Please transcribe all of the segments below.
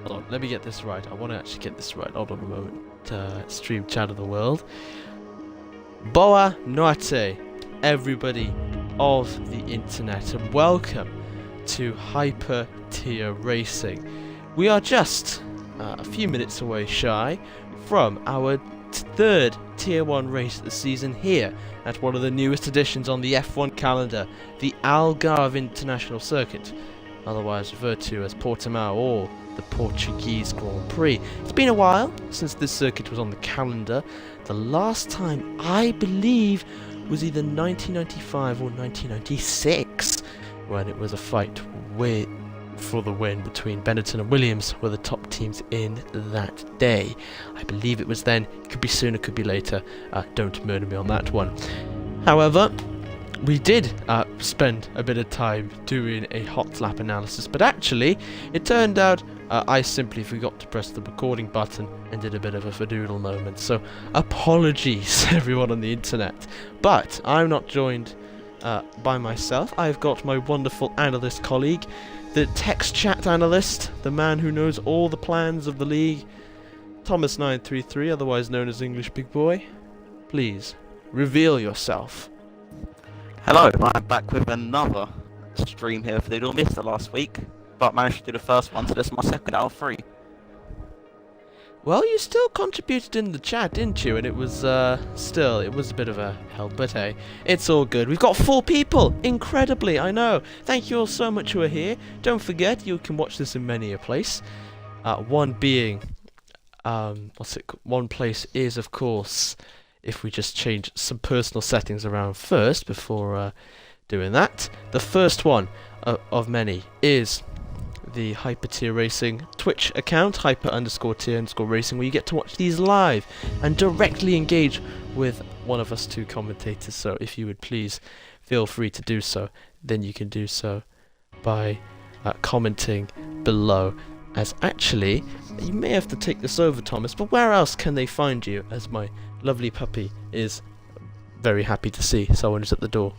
Hold on, let me get this right. I want to actually get this right. Hold on a moment. Stream chat of the world. Boa noite, everybody of the internet, and welcome to Hyper Tier Racing. We are just a few minutes away shy from our third Tier 1 race of the season here at one of the newest additions on the F1 calendar, the Algarve International Circuit, otherwise referred to as Portimao or the Portuguese Grand Prix. It's been a while since this circuit was on the calendar. The last time, I believe, was either 1995 or 1996, when it was a fight for the win between Benetton and Williams, were the top teams in that day. I believe it was then. It could be sooner, could be later. Don't murder me on that one. However, we did spend a bit of time doing a hot lap analysis, but actually, it turned out I simply forgot to press the recording button and did a bit of a fadoodle moment. So, apologies everyone on the internet. But I'm not joined by myself. I've got my wonderful analyst colleague, the text chat analyst, the man who knows all the plans of the league, Thomas933, otherwise known as English Big Boy. Please, reveal yourself. Hello, I'm back with another stream here for the missed the last week, but managed to do the first one, so this is my second out of 3. Well, you still contributed in the chat, didn't you? And it was, it was a bit of a help, but hey, it's all good. We've got 4 people! Incredibly, I know! Thank you all so much who are here. Don't forget, you can watch this in many a place. One being, one place is, of course, if we just change some personal settings around first before doing that. The first one of many is the Hyper Tier Racing Twitch account, hyper_tier_racing, where you get to watch these live and directly engage with one of us 2 commentators. So if you would please feel free to do so, then you can do so by commenting below. As actually, you may have to take this over, Thomas, but where else can they find you, as my lovely puppy is very happy to see someone is at the door?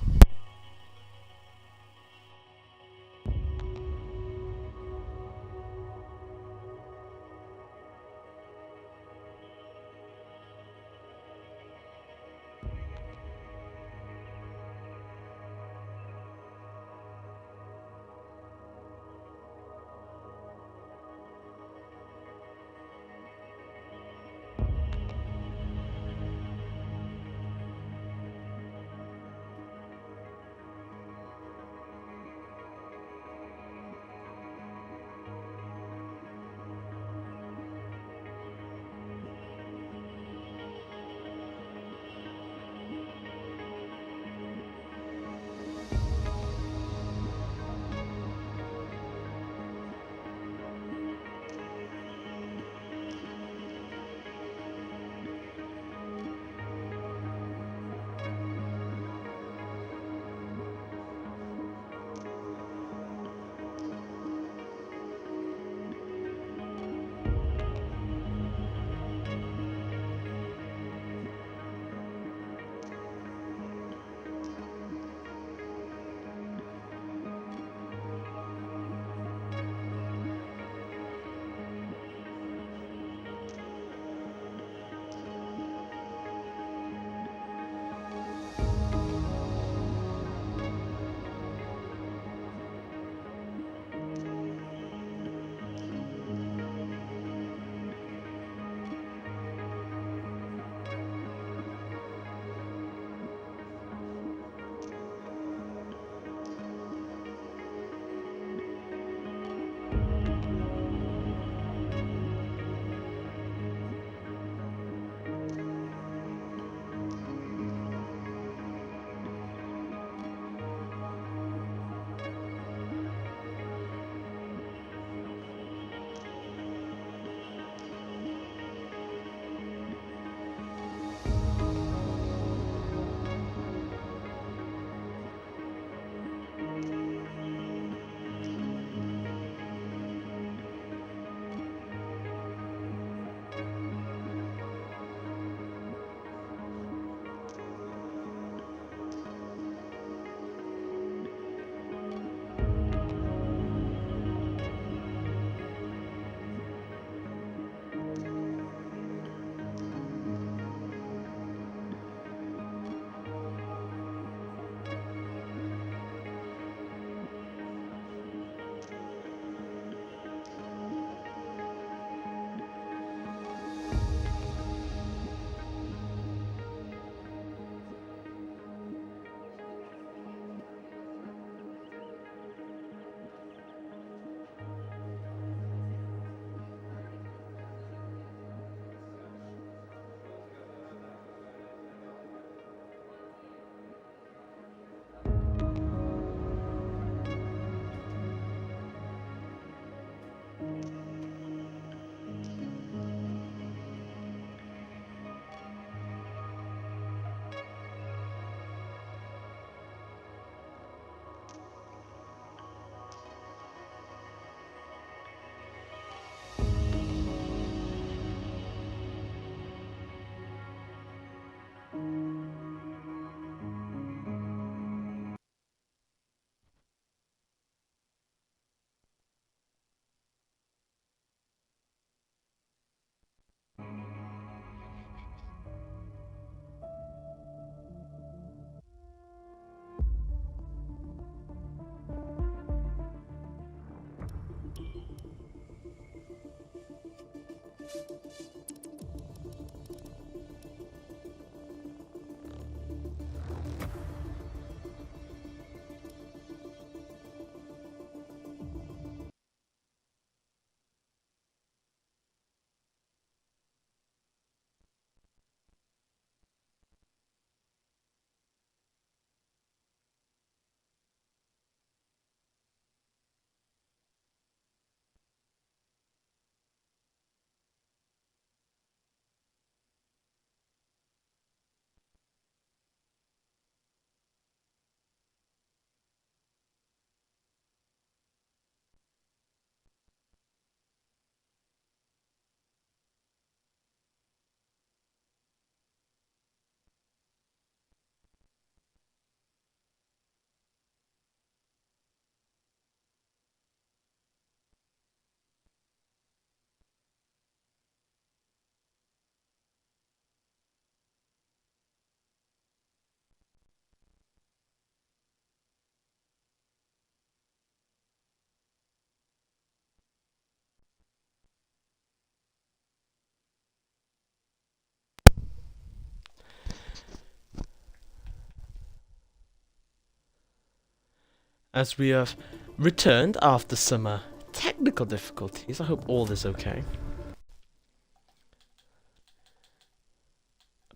as we have returned after some technical difficulties. I hope all is okay.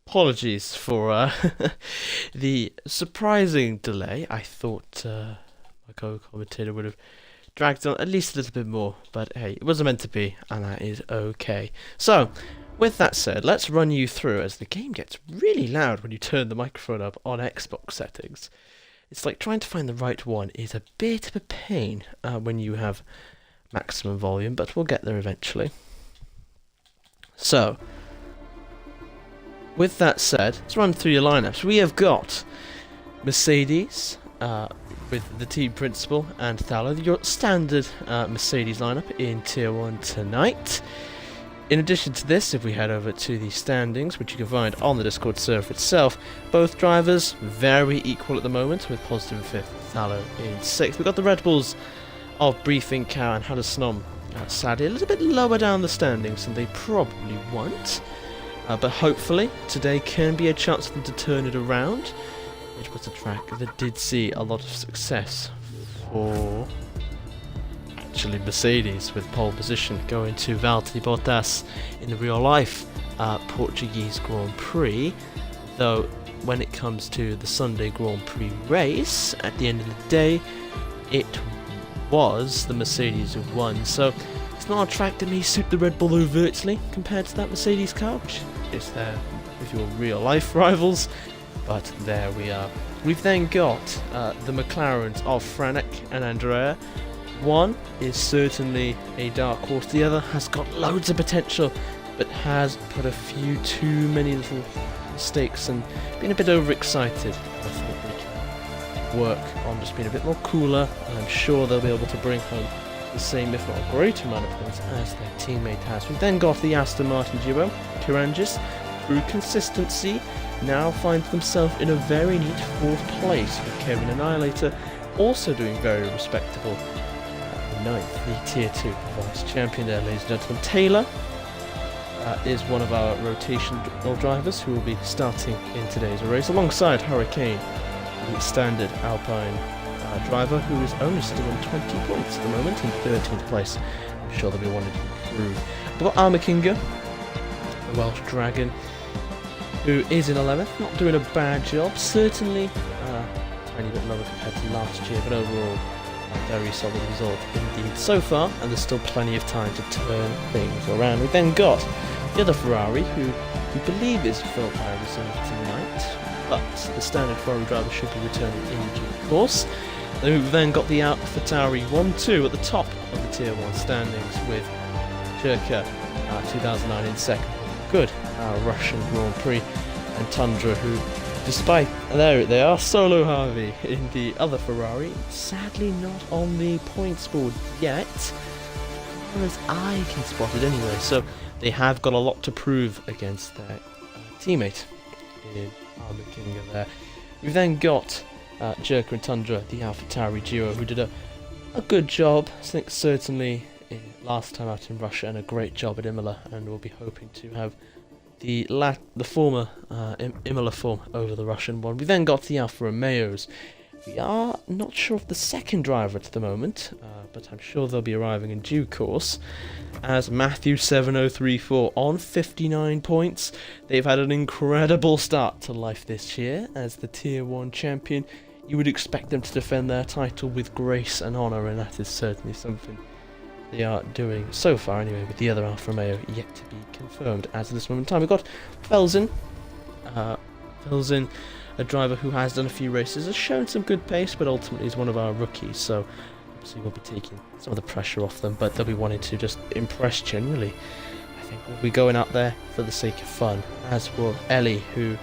Apologies for the surprising delay. I thought my co-commentator would have dragged on at least a little bit more, but hey, it wasn't meant to be, and that is okay. So, with that said, let's run you through, as the game gets really loud when you turn the microphone up on Xbox settings. It's like trying to find the right one is a bit of a pain when you have maximum volume, but we'll get there eventually. So, with that said, let's run through your lineups. We have got Mercedes, with the team principal and Thallow, your standard Mercedes lineup in Tier 1 tonight. In addition to this, if we head over to the standings, which you can find on the Discord server itself, both drivers very equal at the moment, with Positive in 5th, Thallow in 6th. We've got the Red Bulls of Briefing, Cow and Huddersfield sadly a little bit lower down the standings than they probably want. But hopefully, today can be a chance for them to turn it around. Which was a track that did see a lot of success for actually Mercedes, with pole position going to Valtteri Bottas in the real life Portuguese Grand Prix. Though when it comes to the Sunday Grand Prix race, at the end of the day, it was the Mercedes who won. So it's not a track that may suit the Red Bull overtly compared to that Mercedes car, which is there with your real life rivals. But there we are. We've then got the McLarens of Franek and Andrea. One is certainly a dark horse. The other has got loads of potential, but has put a few too many little mistakes and been a bit overexcited. I think they can work on just being a bit more cooler, and I'm sure they'll be able to bring home the same, if not a greater amount of points as their teammate has. We've then got the Aston Martin duo, Pirangis, through consistency, now finds themselves in a very neat 4th place, with Kevin Annihilator also doing very respectable 9th, the Tier 2 vice champion there, ladies and gentlemen. Taylor is one of our rotational drivers who will be starting in today's race, alongside Hurricane, the standard Alpine driver, who is only sitting on 20 points at the moment in 13th place. I'm sure they'll be wanting to improve. We've got Armakinga, the Welsh Dragon, who is in 11th, not doing a bad job, certainly a tiny bit lower compared to last year, but overall a very solid result indeed so far, and there's still plenty of time to turn things around. We've then got the other Ferrari, who we believe is filled by a reserve tonight, but the standard Ferrari driver should be returning in due course. We've then got the AlphaTauri 1-2 at the top of the Tier 1 standings, with Jerka 2009 in 2nd. Good Russian Grand Prix, and Tundra, who, despite, there they are, Solo Harvey in the other Ferrari, sadly not on the points board yet, as far as I can spot it anyway, so they have got a lot to prove against their teammate in Armakinga there. We've then got Jerka and Tundra, the AlphaTauri duo, who did a good job, I think certainly last time out in Russia, and a great job at Imola, and we'll be hoping to have the former Imola form over the Russian one. We then got the Alfa Romeos. We are not sure of the second driver at the moment, but I'm sure they'll be arriving in due course, as Matthew 7034 on 59 points. They've had an incredible start to life this year as the Tier 1 champion. You would expect them to defend their title with grace and honour, and that is certainly something they are doing so far anyway, with the other Alfa Romeo yet to be confirmed as of this moment in time. We've got Felsen, a driver who has done a few races, has shown some good pace, but ultimately is one of our rookies, so obviously we'll be taking some of the pressure off them, but they'll be wanting to just impress generally. I think we'll be going out there for the sake of fun, as will Ellie, who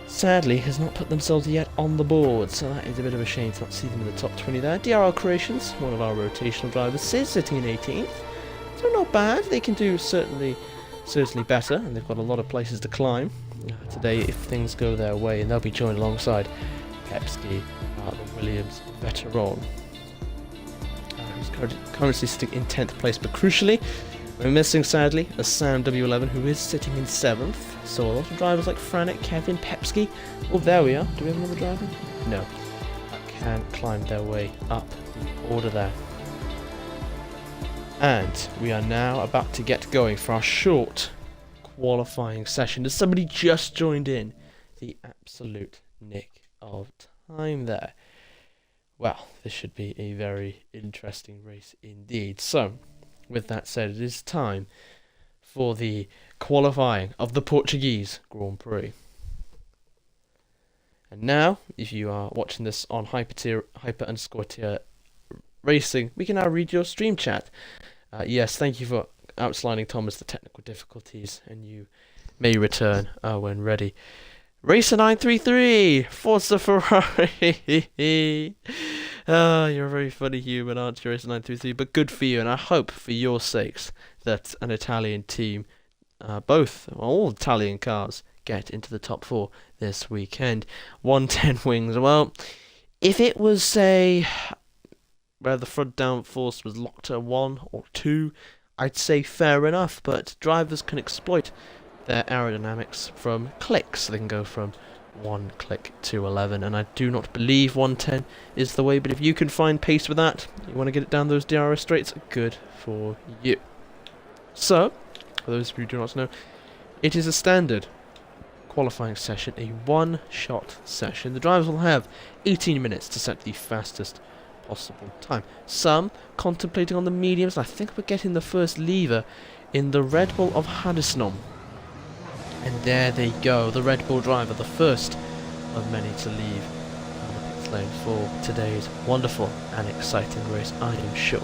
sadly has not put themselves yet on the board, so that is a bit of a shame to not see them in the top 20 there. DRL Creations, one of our rotational drivers, is sitting in 18th, so not bad. They can do certainly better, and they've got a lot of places to climb today if things go their way, and they'll be joined alongside Pepski, the Williams veteran, who's currently sitting in 10th place, but crucially we're missing, sadly, a Sam W11 who is sitting in 7th. So a lot of drivers like Franek, Kevin, Pepski. Oh, there we are. Do we have another driver? No. can climb their way up the order there. And we are now about to get going for our short qualifying session. As somebody just joined in, the absolute nick of time there. Well, this should be a very interesting race indeed. So, with that said, it is time for the qualifying of the Portuguese Grand Prix. And now, if you are watching this on hyper_tier racing, we can now read your stream chat. Yes, thank you for outlining, Thomas, the technical difficulties, and you may return when ready. Racer 933, Forza Ferrari. You're a very funny human, aren't you, Racer 933? But good for you, and I hope for your sakes that an Italian team, all Italian cars, get into the top 4 this weekend. 110 wings. Well, if it was, say, where the front downforce was locked at 1 or 2, I'd say fair enough, but drivers can exploit their aerodynamics from clicks. They can go from 1 click to 11, and I do not believe 110 is the way, but if you can find pace with that, you want to get it down those DRS straights, good for you. So, for those of you who do not know, it is a standard qualifying session, a one-shot session. The drivers will have 18 minutes to set the fastest possible time. Some contemplating on the mediums. I think we're getting the first lever in the Red Bull of Haddisnom. And there they go, the Red Bull driver, the first of many to leave the pit lane for today's wonderful and exciting race, I am sure.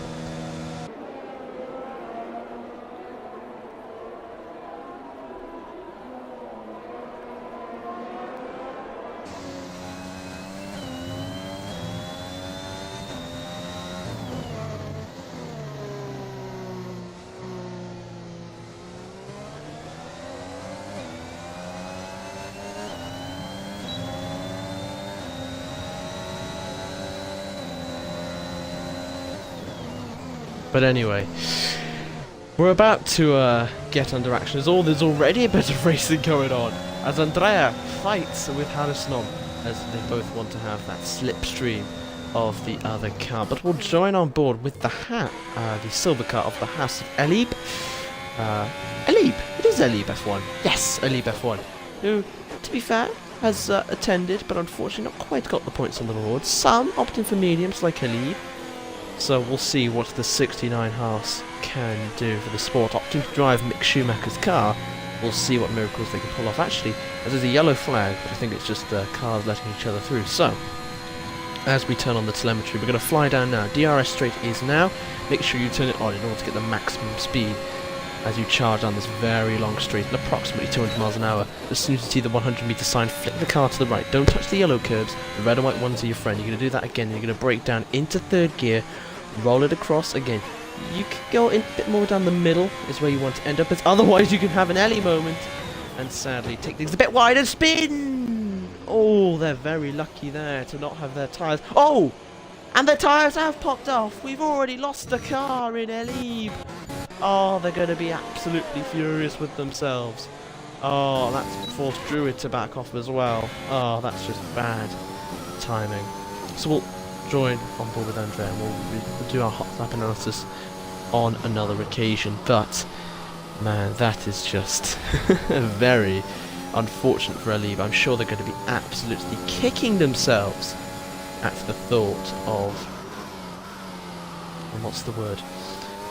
But anyway, we're about to get under action. There's already a bit of racing going on, as Andrea fights with Haddisnom, as they both want to have that slipstream of the other car. But we'll join on board with the silver car of the House of Elib. Elib! It is Elib F1. Yes, Elib F1. Who, to be fair, has attended, but unfortunately not quite got the points on the board. Some opting for mediums, like Elib. So we'll see what the 69 Haas can do for the sport. Opting to drive Mick Schumacher's car, we'll see what miracles they can pull off. Actually, there's a yellow flag, but I think it's just cars letting each other through. So, as we turn on the telemetry, we're going to fly down now. DRS straight is now. Make sure you turn it on in order to get the maximum speed as you charge down this very long straight at approximately 200 miles an hour. As soon as you see the 100 meter sign, flick the car to the right. Don't touch the yellow curbs. The red and white ones are your friend. You're going to do that again. You're going to brake down into third gear, roll it across again. You can go in a bit more down the middle is where you want to end up, as otherwise you can have an Ellie moment and sadly take things a bit wide and spin. Oh, they're very lucky there to not have their tyres. Oh, and their tyres have popped off. We've already lost the car in Elib. Oh, they're going to be absolutely furious with themselves. Oh, that's forced Druid to back off as well. Oh, that's just bad timing. So we'll join on board with Andrea and we'll do our hot lap analysis on another occasion. But, man, that is just very unfortunate for Elib. I'm sure they're going to be absolutely kicking themselves at the thought of, what's the word,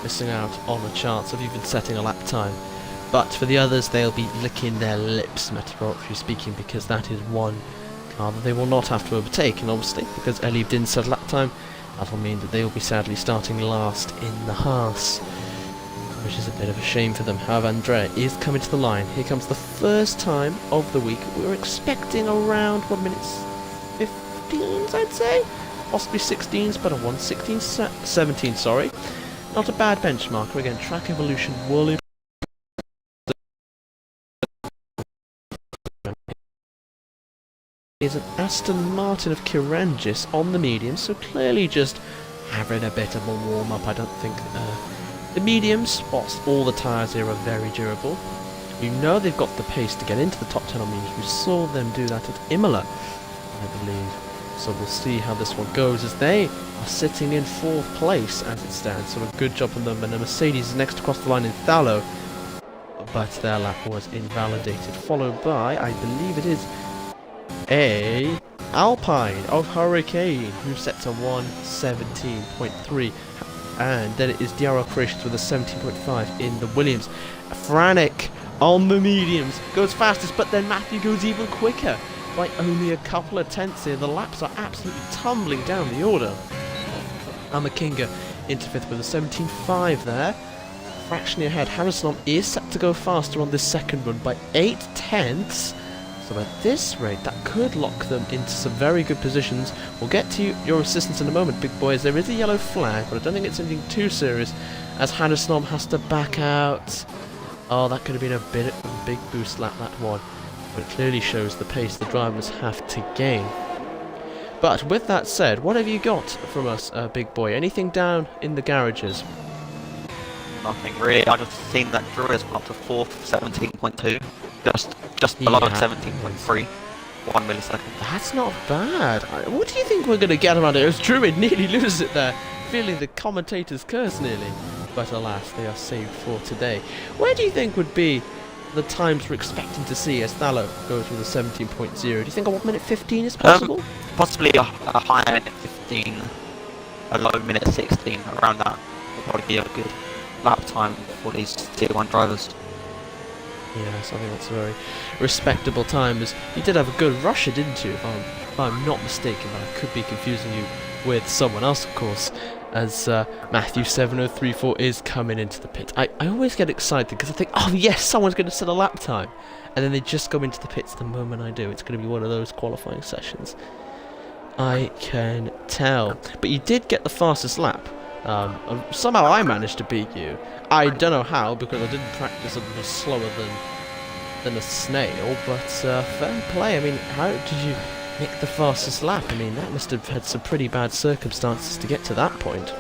missing out on a chance of even setting a lap time. But for the others, they'll be licking their lips, metaphorically speaking, because that is one car that they will not have to overtake. And obviously, because Elib didn't set a lap time, that'll mean that they will be sadly starting last in the Haas, which is a bit of a shame for them. However, Andrea is coming to the line. Here comes the first time of the week. We were expecting around, 1 minutes 15s, I'd say? Possibly 16s, but a 1:16:17, sorry. Not a bad benchmark. Again, track evolution will improve. Is an Aston Martin of Kirangis on the medium, so clearly just having a bit of a warm-up. I don't think the mediums, whilst all the tyres here are very durable, you know they've got the pace to get into the top 10 on mediums. We saw them do that at Imola, I believe. So we'll see how this one goes, as they are sitting in 4th place as it stands. So a good job on them. And the Mercedes is next across the line in Thallow, but their lap was invalidated. Followed by, I believe it is a Alpine of Hurricane, who sets a 1:17.3. And then it is DRL Creations with a 17.5 in the Williams. Franek on the mediums goes fastest, but then Matthew goes even quicker by only a couple of tenths here. The laps are absolutely tumbling down the order. Amakinga into 5th with a 17.5 there. Fractionally ahead. Harrison is set to go faster on this second run by 8 tenths. So at this rate, that could lock them into some very good positions. We'll get to your assistance in a moment, big boys. There is a yellow flag, but I don't think it's anything too serious, as Harrison has to back out. Oh, that could have been a big boost lap, that one. But it clearly shows the pace the drivers have to gain. But with that said, what have you got from us, big boy? Anything down in the garages? Nothing really. I just seen that Drew has gone up to 4th, 17.2. Just below 17.3. 1 millisecond. That's not bad. What do you think we're going to get around here? As Druid nearly loses it there, feeling the commentator's curse nearly. But alas, they are saved for today. Where do you think would be the times we're expecting to see as Thallow goes with a 17.0? Do you think a 1 minute 15 is possible? Possibly a higher minute 15, a low minute 16, around that would probably be a good lap time for these tier 1 drivers. Yes, I think that's a very respectable time, as you did have a good rusher, didn't you, if I'm not mistaken, but I could be confusing you with someone else, of course, as Matthew 7034 is coming into the pit. I always get excited because I think, oh yes, someone's going to set a lap time, and then they just go into the pits the moment I do. It's going to be one of those qualifying sessions. I can tell. But you did get the fastest lap. Somehow I managed to beat you. I don't know how, because I didn't practice. I was slower than a snail, but fair play. I mean, how did you nick the fastest lap? I mean, that must have had some pretty bad circumstances to get to that point.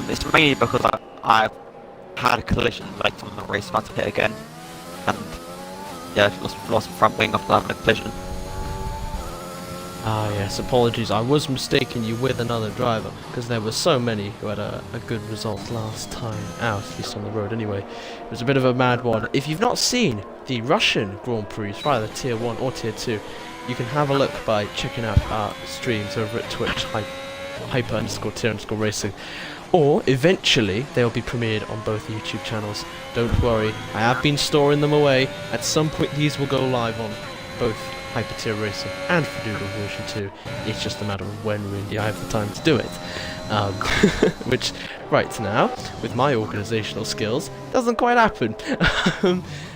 It's mainly because I had a collision late on the race, I had to hit again, and yeah, lost front wing after having a collision. Ah yes, apologies, I was mistaking you with another driver, because there were so many who had a good result last time out, at least on the road anyway. It was a bit of a mad one. If you've not seen the Russian Grand Prix, either Tier 1 or Tier 2, you can have a look by checking out our streams over at Twitch, hyper_tier_racing. Or, eventually, they'll be premiered on both YouTube channels. Don't worry, I have been storing them away. At some point these will go live on both Hyper Tier Racing and Portugal version 2. It's just a matter of when really I have the time to do it. Which, right now, with my organisational skills, doesn't quite happen.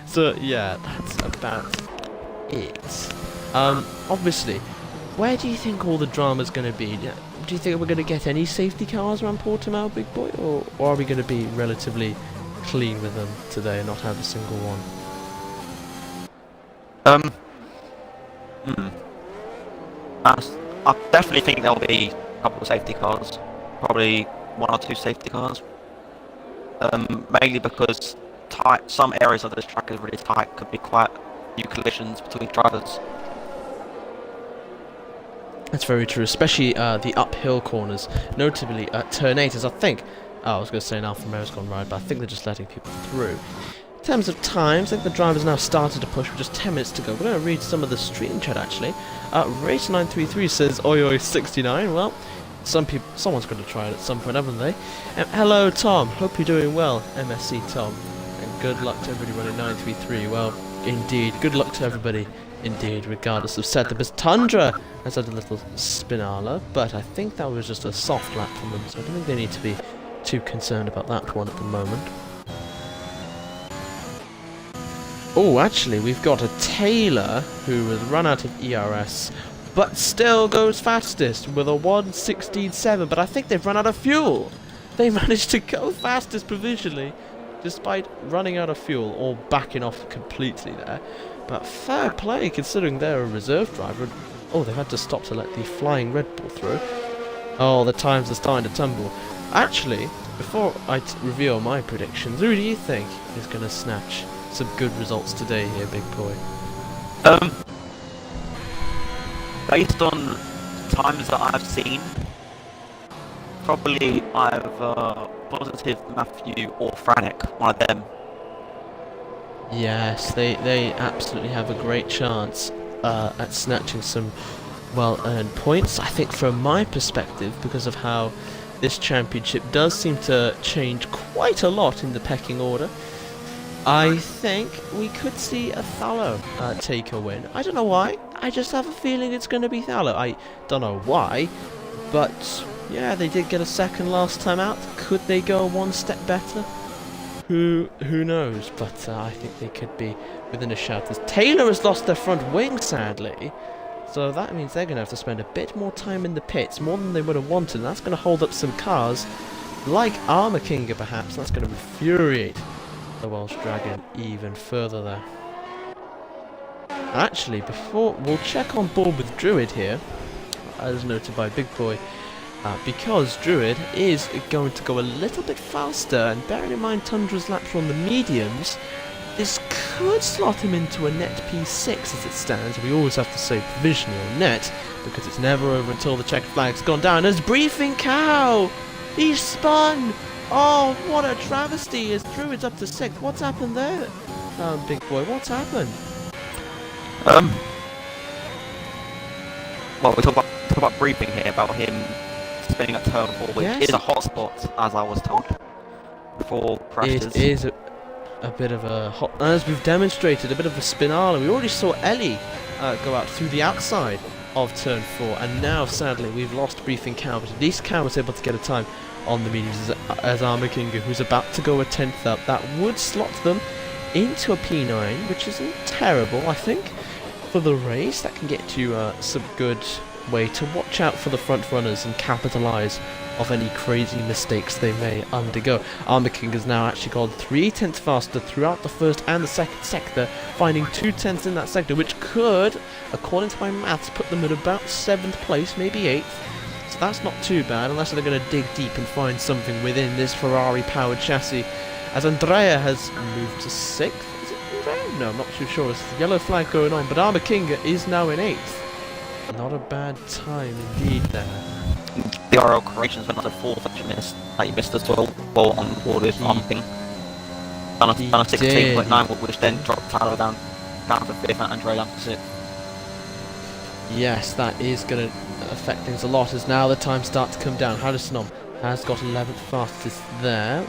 So yeah, that's about it. Obviously, where do you think all the drama's going to be? Do you think we're going to get any safety cars around Portimao, big boy? Or are we going to be relatively clean with them today and not have a single one? I definitely think there'll be a couple of safety cars, probably 1 or 2 safety cars. Mainly because some areas of this track is really tight, could be quite few collisions between drivers. That's very true, especially the uphill corners, notably at turn 8, as I think, I was going to say an Alfa Romeo's gone right, but I think they're just letting people through. In terms of times, I think the drivers now started to push with just 10 minutes to go. We're going to read some of the stream chat actually. Race933 says, oi oi 69, well, someone's going to try it at some point, haven't they? Hello Tom, hope you're doing well, MSC Tom. And good luck to everybody running 933, well, indeed, good luck to everybody, indeed, regardless of setup. As Tundra has had a little spinala, but I think that was just a soft lap from them, so I don't think they need to be too concerned about that one at the moment. Oh, actually, we've got a Taylor who has run out of ERS, but still goes fastest with a 1:16.7. But I think they've run out of fuel. They managed to go fastest provisionally, despite running out of fuel or backing off completely there. But fair play, considering they're a reserve driver. Oh, they've had to stop to let the flying Red Bull through. Oh, the times are starting to tumble. Actually, before I reveal my predictions, who do you think is going to snatch some good results today here, big boy? Based on times that I've seen, probably either Positive, Matthew, or Franek, one of them. Yes, they absolutely have a great chance at snatching some well-earned points. I think from my perspective, because of how this championship does seem to change quite a lot in the pecking order, I think we could see a Thallow take a win. I don't know why, I just have a feeling it's going to be Thallow. I don't know why, but yeah, they did get a second last time out. Could they go one step better? Who knows, but I think they could be within a shout. As Taylor has lost their front wing, sadly, so that means they're going to have to spend a bit more time in the pits, more than they would have wanted, and that's going to hold up some cars, like Armour Kinga perhaps, and that's going to infuriate the Welsh Dragon even further there. Actually, before we'll check on board with Druid here, as noted by Big Boy, because Druid is going to go a little bit faster, and bearing in mind Tundra's laps are on the mediums, this could slot him into a net P6 as it stands. We always have to say provisional net, because it's never over until the checkered flag's gone down. As Briefing Cow! He's spun! Oh, what a travesty as Druid's up to 6th. What's happened there, Big Boy? What's happened? Well, we talk about Briefing here, about him spinning at turn 4, which is a hotspot, as I was told, for crashes. It is a bit of a hot, as we've demonstrated, a bit of a spinala. We already saw Ellie go out through the outside of turn 4, and now sadly we've lost Briefing Cow, but at least Cow was able to get a time on the mediums as Armour Kinga, who's about to go a 10th up. That would slot them into a P9, which isn't terrible, I think, for the race. That can get you some good way to watch out for the front runners and capitalise of any crazy mistakes they may undergo. Armour King has now actually gone 3/10 faster throughout the first and the second sector, finding 2/10 in that sector, which could, according to my maths, put them at about 7th place, maybe 8th. So that's not too bad, unless they're going to dig deep and find something within this Ferrari-powered chassis. As Andrea has moved to 6th. Is it Andrea? No, I'm not too sure. It's the yellow flag going on, but Armour King is now in 8th. Not a bad time indeed there. The RL corrections went up to 4th that you missed as well, on board with Armour King. Done a 16.9, which then dropped Tyler down to 5th and Andrea down to 6th. Yes, that is going to affect things a lot, as now the times start to come down. Harrison has got 11th fastest there.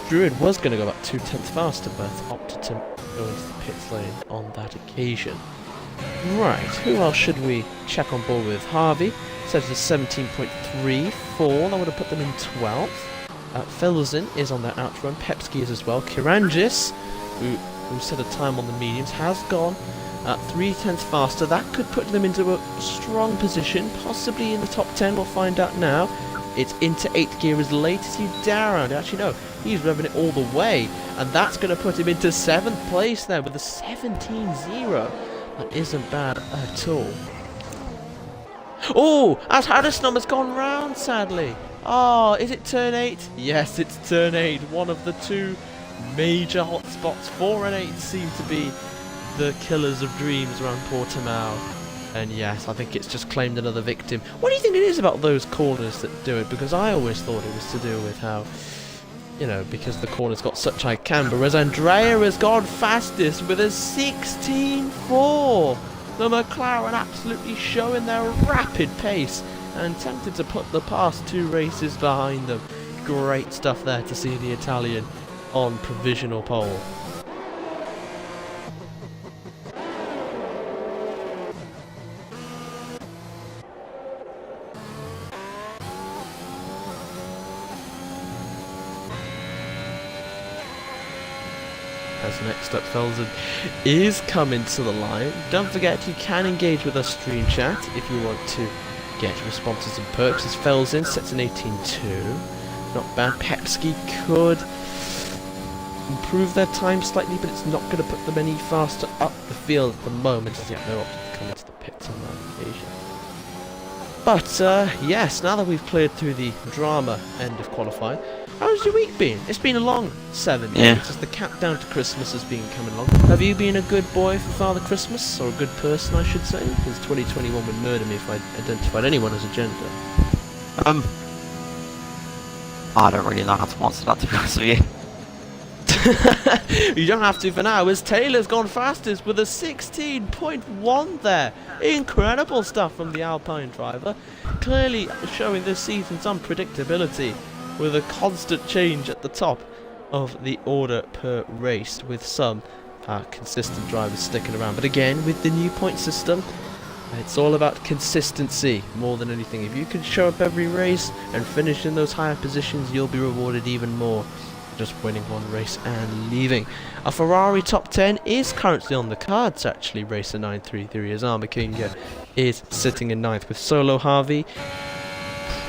Druid was going to go about 2/10 faster, but opted to go into the pits lane on that occasion. Right, who else should we check on board with? Harvey set it to 17.34, that would have put them in 12th. Felsen is on their outrun, Pepski is as well. Kirangis, who set a time on the mediums, has gone 3/10 faster. That could put them into a strong position, possibly in the top 10, we'll find out now. It's into 8th gear as late as you dare around. Actually, no, he's revving it all the way, and that's going to put him into 7th place there with a 17.0. That isn't bad at all. Oh, as Harrison has gone round, sadly. Oh, is it turn 8? Yes, it's turn 8. One of the two major hotspots. 4 and 8 seem to be the killers of dreams around Portimao. And yes, I think it's just claimed another victim. What do you think it is about those corners that do it? Because I always thought it was to do with how, you know, because the corner's got such high camber, as Andrea has gone fastest with a 16.4. The McLaren absolutely showing their rapid pace and tempted to put the past 2 races behind them. Great stuff there to see the Italian on provisional pole. As next up, Felsen is coming to the line. Don't forget, you can engage with us stream chat if you want to get responses and perks. As Felsen sets an 18.2. Not bad. Pepski could improve their time slightly, but it's not going to put them any faster up the field at the moment, as they have no option to come into the pits on that occasion. But yes, now that we've cleared through the drama end of qualifying, How's your week been? It's been a long 7 days. Yeah. As the countdown to Christmas has been coming along. Have you been a good boy for Father Christmas? Or a good person, I should say? Because 2021 would murder me if I identified anyone as a gender. I don't really know how to answer that, to be honest with you. You don't have to for now, as Taylor's gone fastest with a 16.1 there. Incredible stuff from the Alpine driver. Clearly showing this season's unpredictability with a constant change at the top of the order per race, with some consistent drivers sticking around. But again, with the new point system, it's all about consistency more than anything. If you can show up every race and finish in those higher positions, you'll be rewarded even more just winning one race and leaving. A Ferrari top 10 is currently on the cards, actually. Racer 933 as Armour King is sitting in 9th with Solo Harvey.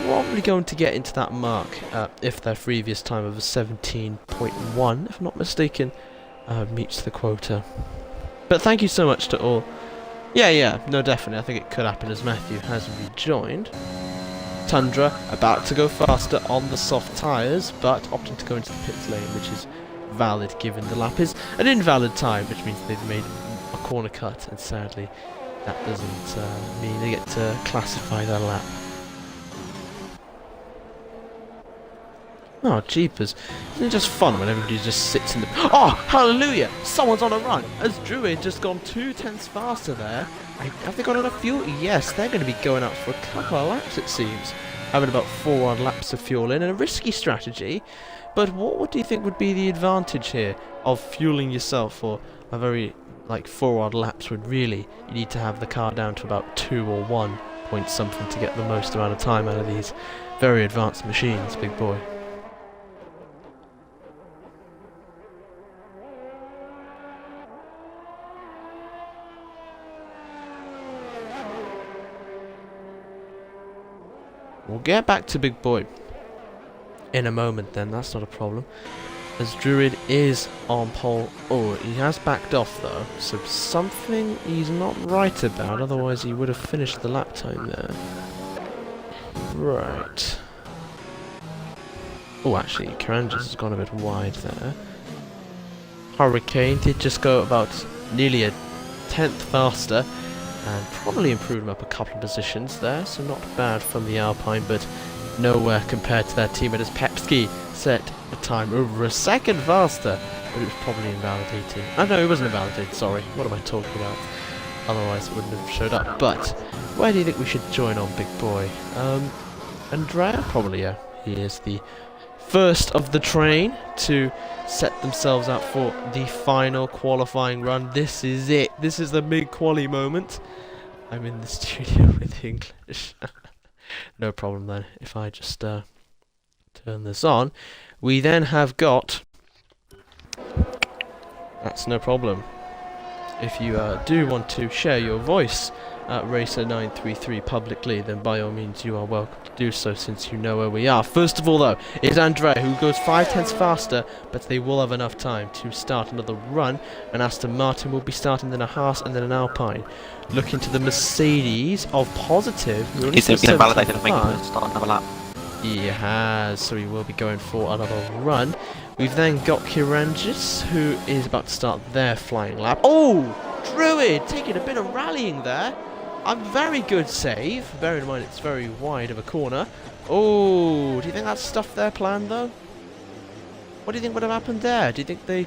Probably going to get into that mark if their previous time of a 17.1, if I'm not mistaken, meets the quota. But thank you so much to all. Yeah, no, definitely. I think it could happen as Matthew has rejoined. Tundra about to go faster on the soft tyres, but opting to go into the pit lane, which is valid given the lap is an invalid time, which means they've made a corner cut, and sadly that doesn't mean they get to classify their lap. Oh, jeepers. Isn't it just fun when everybody just sits in the... Oh, hallelujah! Someone's on a run! As Druid just gone 2/10 faster there. Have they got enough fuel? Yes, they're going to be going out for a couple of laps, it seems. Having about 4 odd laps of fuel in, and a risky strategy. But what do you think would be the advantage here of fueling yourself for a very, 4 odd laps would really... You need to have the car down to about 2 or 1 point something to get the most amount of time out of these very advanced machines, big boy. We'll get back to Big Boy in a moment then, that's not a problem. As Druid is on pole. Oh, he has backed off though, so something he's not right about, otherwise he would have finished the lap time there. Right. Oh, actually, Karanjas has gone a bit wide there. Hurricane did just go about nearly a 10th faster, and probably improved him up a couple of positions there, so not bad from the Alpine, but nowhere compared to their teammate as Pepski set a time over a second faster, but it was probably invalidating. Oh no, it wasn't invalidated, sorry. What am I talking about? Otherwise it wouldn't have showed up. But where do you think we should join on, big boy? Andrea? Probably, yeah. He is the first of the train to set themselves up for the final qualifying run. This is it. This is the mid-quali moment. I'm in the studio with English. No problem then. If I just turn this on. We then have got... That's no problem. If you do want to share your voice at Racer 933 publicly, then by all means you are welcome to do so, since you know where we are. First of all though, is Andrea, who goes 5/10 faster, but they will have enough time to start another run, and Aston Martin will be starting, then a Haas and then an Alpine. Looking to the Mercedes of Positive, who only He's been validated, I think, far. to start another lap. He has, so he will be going for another run. We've then got Kiranjis, who is about to start their flying lap. Oh! Druid taking a bit of rallying there. A very good save. Bear in mind it's very wide of a corner. Oh, do you think that's stuff their plan though? What do you think would have happened there? Do you think they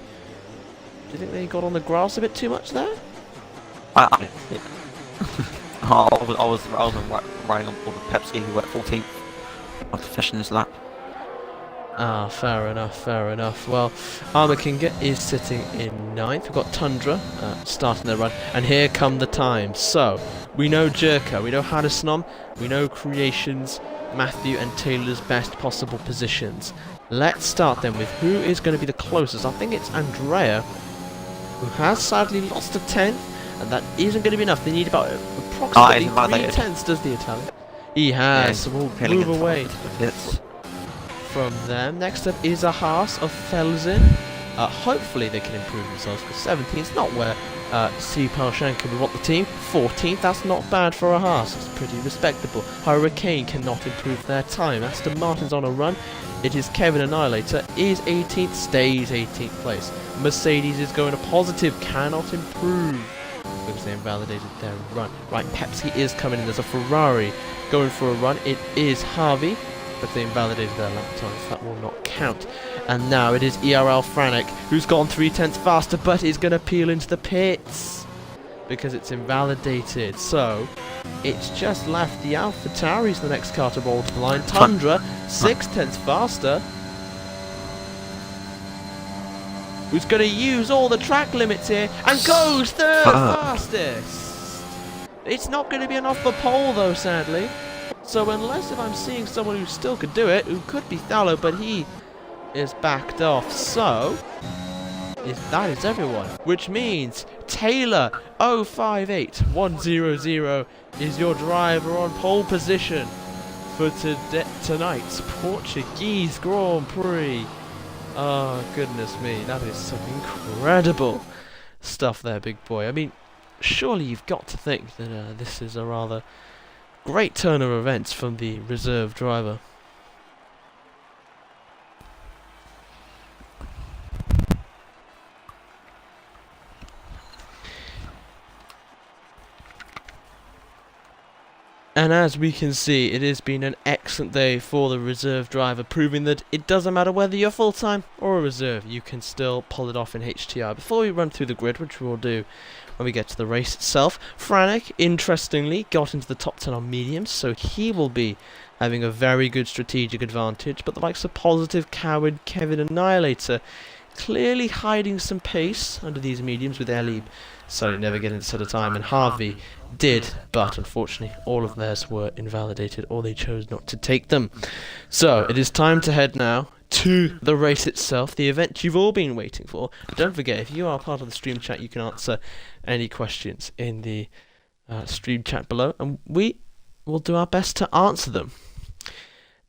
got on the grass a bit too much there? I was riding on board with Pepsi, who went 14th after finishing his lap. Ah, fair enough. Well, Armour King is sitting in 9th. We've got Tundra starting their run, and here come the times. So, we know Jerka, we know Hadisnom, we know Creations, Matthew and Taylor's best possible positions. Let's start then with who is going to be the closest. I think it's Andrea, who has sadly lost a 10th, and that isn't going to be enough. They need about approximately 3/10, does the Italian? He has, yeah, so we'll move away from them. Next up is a Haas of Felsen. Hopefully they can improve themselves, because 17th is not where C. Parshenko would want the team. 14th, that's not bad for a Haas. It's pretty respectable. Hurricane cannot improve their time. Aston Martin's on a run. it is Kevin Annihilator, is 18th, stays 18th place. Mercedes is going to positive, cannot improve, because they invalidated their run. Right, Pepsi is coming in, there's a Ferrari going for a run, it is Harvey, but they invalidated their lap times, that will not count. And now it is ERL Franek, who's gone 3/10 faster, but is going to peel into the pits, because it's invalidated. So, it's just left the AlphaTauris, the next car to roll to the line. Tundra, 6/10 faster. Who's going to use all the track limits here and goes third fastest. It's not going to be enough for pole though, sadly. So unless if I'm seeing someone who still could do it, who could be Thallow, but he is backed off. So that is everyone, which means Taylor 058100 is your driver on pole position for tonight's Portuguese Grand Prix. Oh, goodness me, that is some incredible stuff there, big boy. I mean, surely you've got to think that this is a rather great turn of events from the reserve driver. And as we can see, it has been an excellent day for the reserve driver, proving that it doesn't matter whether you're full-time or a reserve, you can still pull it off in HTR. Before we run through the grid, which we will do when we get to the race itself, Franek, interestingly, got into the top 10 on mediums, so he will be having a very good strategic advantage, but the likes of Positive, Coward, Kevin Annihilator clearly hiding some pace under these mediums, with Elib so never getting to set a time, and Harvey did, but unfortunately all of theirs were invalidated, or they chose not to take them. So it is time to head now to the race itself, the event you've all been waiting for. Don't forget, if you are part of the stream chat, you can answer any questions in the stream chat below, and we will do our best to answer them.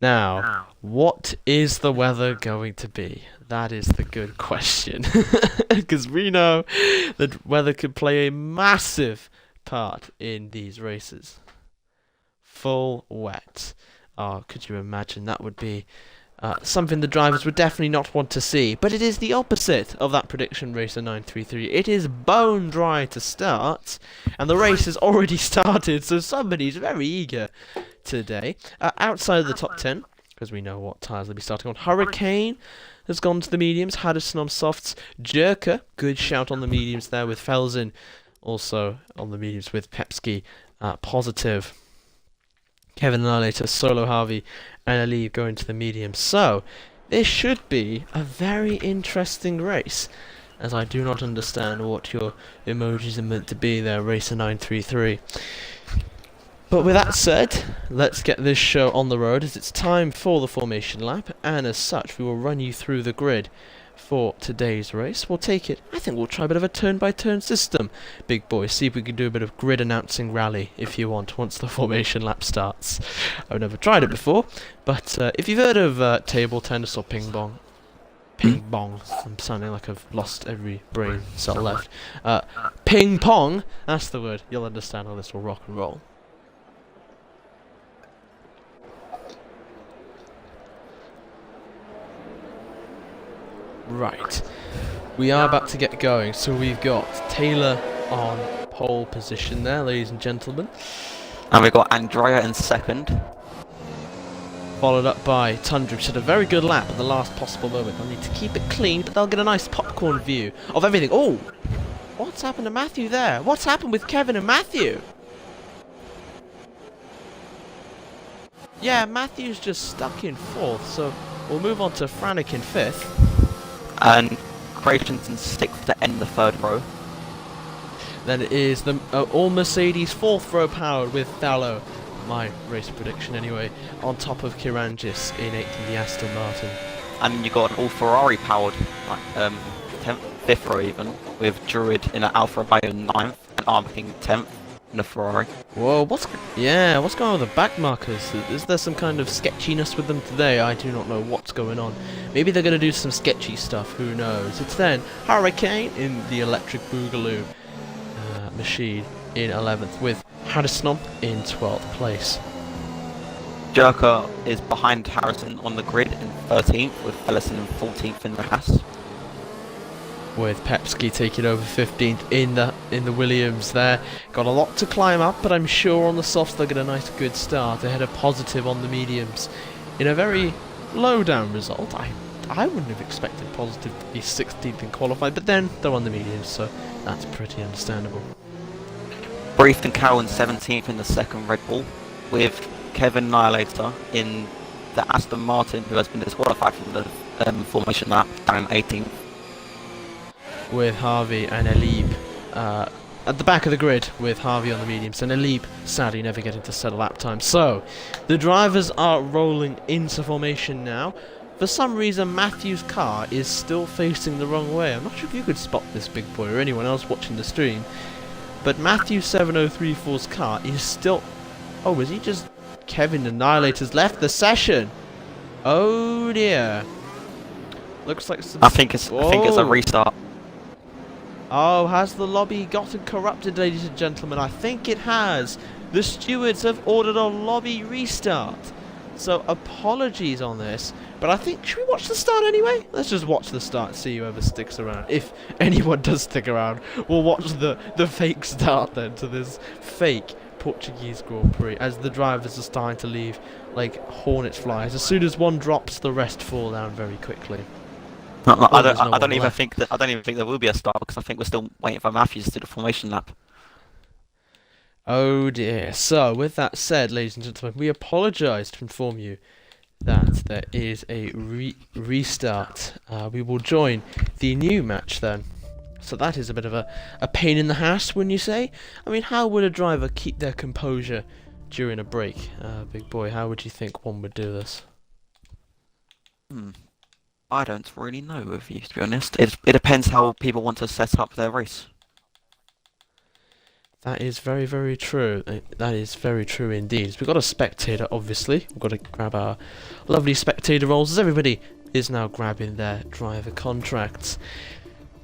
Now, what is the weather going to be? That is the good question, because we know that weather could play a massive part in these races. Full wet. Oh, could you imagine? That would be something the drivers would definitely not want to see. But it is the opposite of that prediction racer 933. It is bone dry to start, and the race has already started, so somebody's very eager today. Outside of the top 10, because we know what tyres they'll be starting on, Hurricane has gone to the mediums, Haddison on softs, Jerker, good shout on the mediums there with Felsen, also on the mediums with Pepsi, Positive, Kevin Annihilator, Solo Harvey, and Elib going to the mediums. So, this should be a very interesting race, as I do not understand what your emojis are meant to be there, Racer 933. But with that said, let's get this show on the road, as it's time for the formation lap, and as such we will run you through the grid for today's race. We'll take it, I think we'll try a bit of a turn-by-turn system, big boys, see if we can do a bit of grid announcing rally, if you want, once the formation lap starts. I've never tried it before, but if you've heard of table tennis or ping pong, I'm sounding like I've lost every brain cell left, ping pong, that's the word, you'll understand how this will rock and roll. Right, we are about to get going, so we've got Taylor on pole position there, ladies and gentlemen. And we've got Andrea in second. Followed up by Tundra, which had a very good lap at the last possible moment. They'll need to keep it clean, but they'll get a nice popcorn view of everything. Oh! What's happened to Matthew there? What's happened with Kevin and Matthew? Yeah, Matthew's just stuck in fourth, so we'll move on to Franek in fifth. And Creations in sixth to end the third row. Then it is the all Mercedes fourth row powered with Thallow, my race prediction anyway, on top of Kirangis in eighth in the Aston Martin. And you got an all Ferrari powered, fifth row even, with Druid in an Alfa Romeo ninth and Arm King 10th in a Ferrari. Whoa, what's going on with the back markers? Is there some kind of sketchiness with them today? I do not know what's going on. Maybe they're going to do some sketchy stuff, who knows. It's then Hurricane in the Electric Boogaloo machine in 11th, with Haddison in 12th place. Jerker is behind Harrison on the grid in 13th, with Ellison in 14th in the Haas. With Pepski taking over 15th in the Williams there. Got a lot to climb up, but I'm sure on the softs they'll get a nice good start. Ahead of Positive on the mediums. In a very low down result. I wouldn't have expected Positive to be 16th in qualified, but then they're on the mediums, so that's pretty understandable. Brief and Carroll in 17th in the second Red Bull, with Kevin Annihilator in the Aston Martin, who has been disqualified from the formation lap, down in 18th. With Harvey and Elib at the back of the grid, with Harvey on the mediums, and Elib sadly never getting to set a lap time. So, the drivers are rolling into formation now. For some reason, Matthew's car is still facing the wrong way. I'm not sure if you could spot this, big boy, or anyone else watching the stream, but Matthew 7034's car is still... Oh, was he just... Kevin Annihilator's left the session. Oh dear. Looks like some... I think it's a restart. Oh, has the lobby gotten corrupted, ladies and gentlemen? I think it has. The stewards have ordered a lobby restart. So apologies on this, but I think, should we watch the start anyway? Let's just watch the start, see whoever sticks around. If anyone does stick around, we'll watch the fake start then to this fake Portuguese Grand Prix, as the drivers are starting to leave like hornets flies. As soon as one drops, the rest fall down very quickly. I don't even think there will be a start, because I think we're still waiting for Matthews to do the formation lap. Oh dear. So, with that said, ladies and gentlemen, we apologise to inform you that there is a restart. We will join the new match then. So that is a bit of a pain in the ass, wouldn't you say? I mean, how would a driver keep their composure during a break? Big boy, how would you think one would do this? I don't really know with you, to be honest. It depends how people want to set up their race. That is very, very true. That is very true indeed. We've got a spectator, obviously. We've got to grab our lovely spectator roles, as everybody is now grabbing their driver contracts.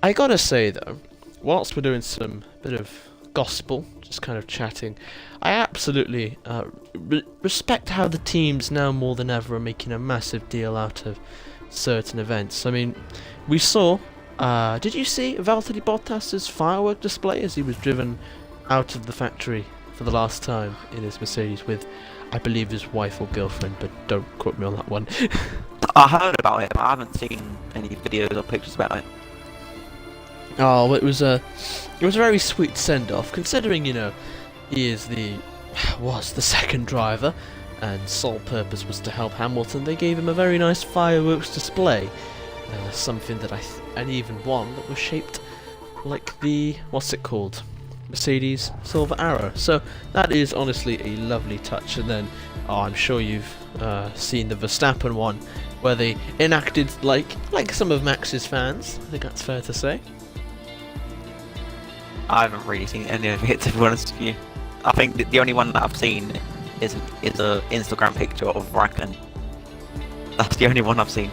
I gotta say though, whilst we're doing some bit of gospel, just kind of chatting, I absolutely respect how the teams now more than ever are making a massive deal out of certain events. I mean, we saw, did you see Valtteri Bottas's firework display as he was driven out of the factory for the last time in his Mercedes with, I believe, his wife or girlfriend, but don't quote me on that one. I heard about it, but I haven't seen any videos or pictures about it. Oh, it was a very sweet send-off, considering, you know, he was the second driver, and sole purpose was to help Hamilton. They gave him a very nice fireworks display, something that and even one that was shaped like the, what's it called? Mercedes Silver Arrow. So that is honestly a lovely touch. And then, I'm sure you've seen the Verstappen one, where they enacted like some of Max's fans. I think that's fair to say. I haven't really seen any of it, to be honest with you. I think the only one that I've seen is a Instagram picture of Raikkonen. That's the only one I've seen.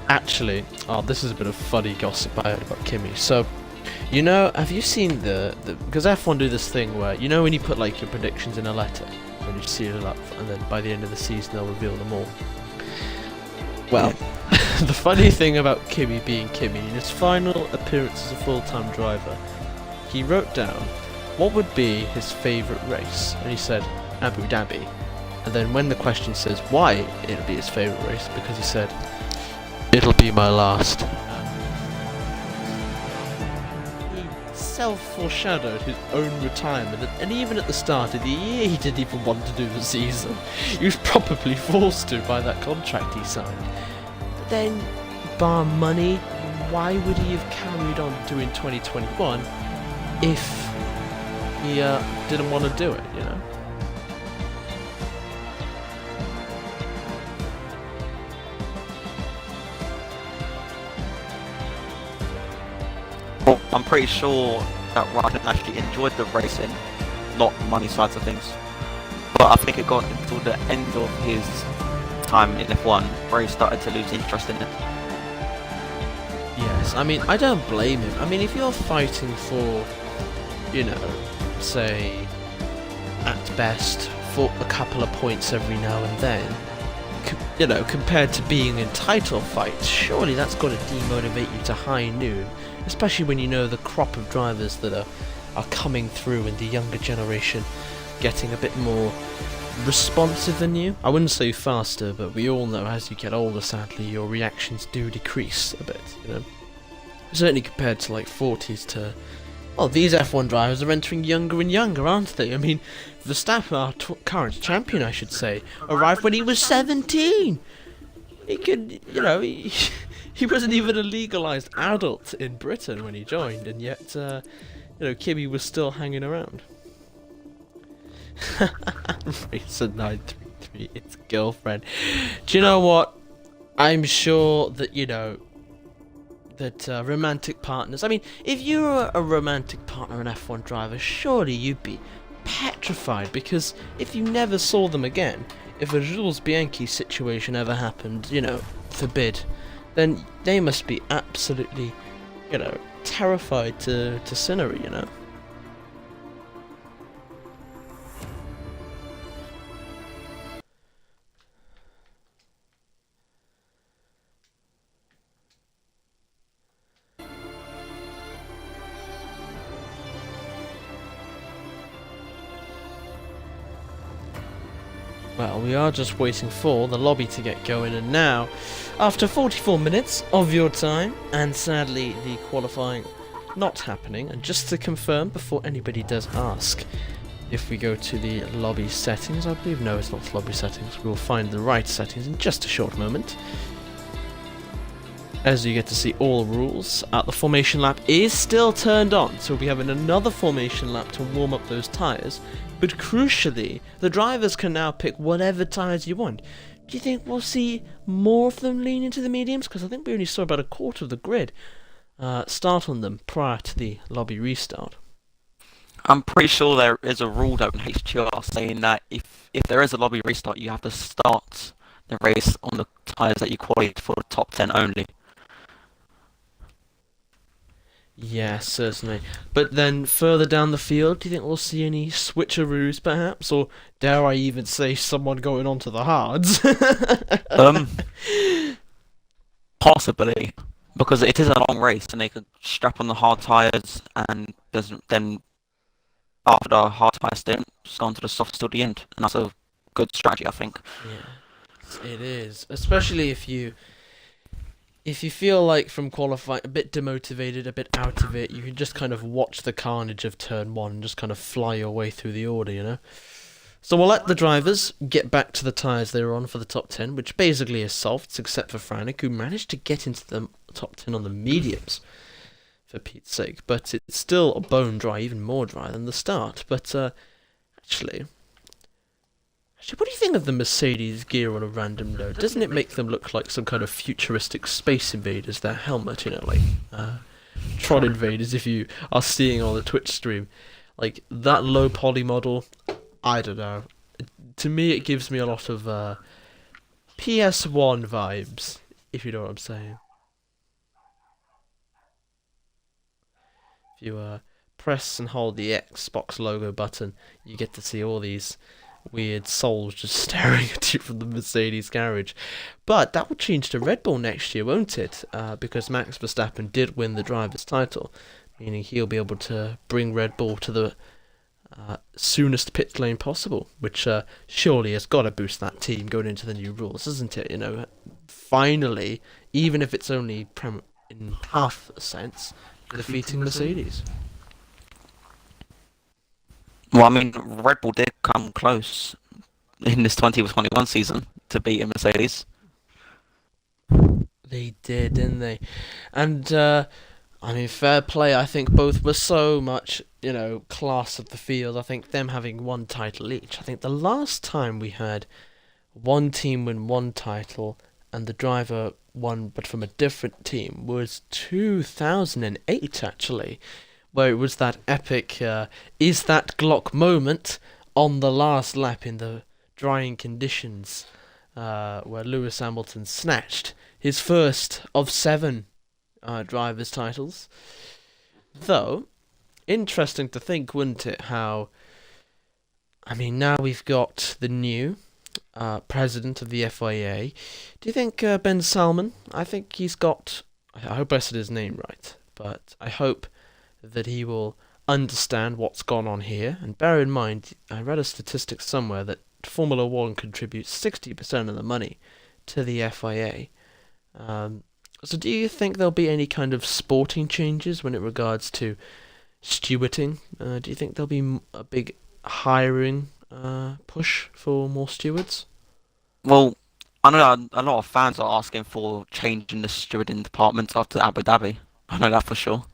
Actually, this is a bit of funny gossip I heard about Kimi. So, you know, have you seen because F1 do this thing where, you know, when you put like your predictions in a letter and you seal it up, and then by the end of the season they'll reveal them all. Well, the funny thing about Kimi being Kimi, in his final appearance as a full-time driver, he wrote down what would be his favourite race, and he said Abu Dhabi. And then when the question says why it'll be his favourite race, because he said, it'll be my last. He self-foreshadowed his own retirement, and even at the start of the year he didn't even want to do the season. He was probably forced to by that contract he signed. But then, bar money, why would he have carried on doing 2021 if he didn't want to do it, you know? Well, I'm pretty sure that Raikkonen actually enjoyed the racing, not the money sides of things. But I think it got until the end of his time in F1 where he started to lose interest in it. Yes, I mean, I don't blame him. I mean, if you're fighting for, you know, say, at best, for a couple of points every now and then, you know, compared to being in title fights, surely that's got to demotivate you to high noon, especially when you know the crop of drivers that are coming through in the younger generation, getting a bit more responsive than you. I wouldn't say faster, but we all know as you get older, sadly, your reactions do decrease a bit, you know. Certainly compared to like 40s to... Well, these F1 drivers are entering younger and younger, aren't they? I mean, Verstappen, our current champion, I should say, arrived when he was 17! He could, you know, he wasn't even a legalised adult in Britain when he joined, and yet, you know, Kimi was still hanging around. Racer 933, it's girlfriend. Do you know what? I'm sure that, you know, that romantic partners... I mean, if you were a romantic partner, an F1 driver, surely you'd be petrified, because if you never saw them again, if a Jules Bianchi situation ever happened, you know, forbid, then they must be absolutely, you know, terrified to scenery, you know. Well, we are just waiting for the lobby to get going, and now, after 44 minutes of your time, and sadly the qualifying not happening, and just to confirm before anybody does ask, if we go to the lobby settings, I believe, no, it's not lobby settings, we will find the right settings in just a short moment. As you get to see all rules, the formation lap is still turned on, so we'll be having another formation lap to warm up those tyres. But crucially, the drivers can now pick whatever tyres you want. Do you think we'll see more of them lean into the mediums? Because I think we only saw about a quarter of the grid start on them prior to the lobby restart. I'm pretty sure there is a rule out in HTR saying that if there is a lobby restart, you have to start the race on the tyres that you qualified for the top 10 only. Yeah, certainly. But then further down the field, do you think we'll see any switcheroos perhaps? Or dare I even say someone going onto the hards? Possibly. Because it is a long race and they could strap on the hard tyres and then after the hard tyre stint, just go on to the softs till the end. And that's a good strategy, I think. Yeah, it is. Especially if you feel like from qualifying a bit demotivated, a bit out of it, you can just kind of watch the carnage of turn one and just kind of fly your way through the order, you know? So we'll let the drivers get back to the tyres they were on for the top 10, which basically is softs, except for Franek, who managed to get into the top 10 on the mediums, for Pete's sake. But it's still a bone dry, even more dry than the start. But actually, what do you think of the Mercedes gear on a random note? Doesn't it make them look like some kind of futuristic space invaders, their helmet, you know, like Tron invaders, if you are seeing on the Twitch stream? Like, that low poly model, I don't know. To me, it gives me a lot of PS1 vibes, if you know what I'm saying. If you press and hold the Xbox logo button, you get to see all these weird souls just staring at you from the Mercedes garage. But that will change to Red Bull next year, won't it? Because Max Verstappen did win the driver's title, meaning he'll be able to bring Red Bull to the soonest pit lane possible, which surely has got to boost that team going into the new rules, isn't it? You know, finally, even if it's only in half a sense, defeating Mercedes. Well, I mean, Red Bull did come close in this 2021 season to beat Mercedes. They did, didn't they? And, I mean, fair play. I think both were so much, you know, class of the field. I think them having one title each. I think the last time we had one team win one title and the driver won, but from a different team, was 2008, actually, where it was that epic, is that Glock moment on the last lap in the drying conditions, where Lewis Hamilton snatched his first of 7 drivers' titles. Though, interesting to think, wouldn't it, how I mean, now we've got the new president of the FIA. Do you think Ben Salman? I think he's got. I hope I said his name right, but I hope that he will understand what's gone on here. And bear in mind, I read a statistic somewhere that Formula One contributes 60% of the money to the FIA. So do you think there'll be any kind of sporting changes when it regards to stewarding? Do you think there'll be a big hiring push for more stewards? Well, I know a lot of fans are asking for change in the stewarding department after Abu Dhabi. I know that for sure.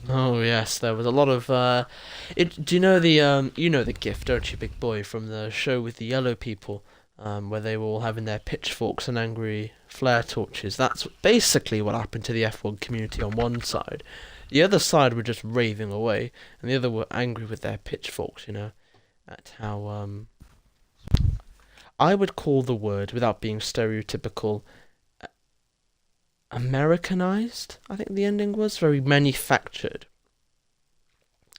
Oh yes, there was a lot of. Do you know the GIF, don't you, big boy, from the show with the yellow people, where they were all having their pitchforks and angry flare torches? That's basically what happened to the F1 community on one side. The other side were just raving away, and the other were angry with their pitchforks. At how I would call the word, without being stereotypical, Americanized. I think the ending was very manufactured.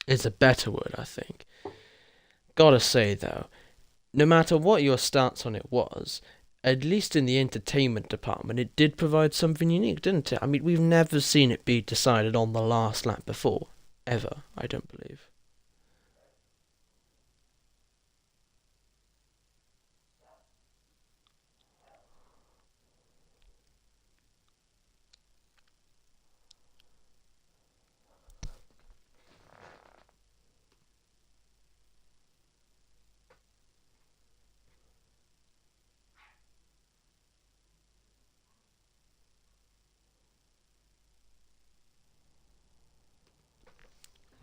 Is a better word, I think. Gotta say though, no matter what your stance on it was, at least in the entertainment department, it did provide something unique, didn't it? I mean, we've never seen it be decided on the last lap before, ever. I don't believe.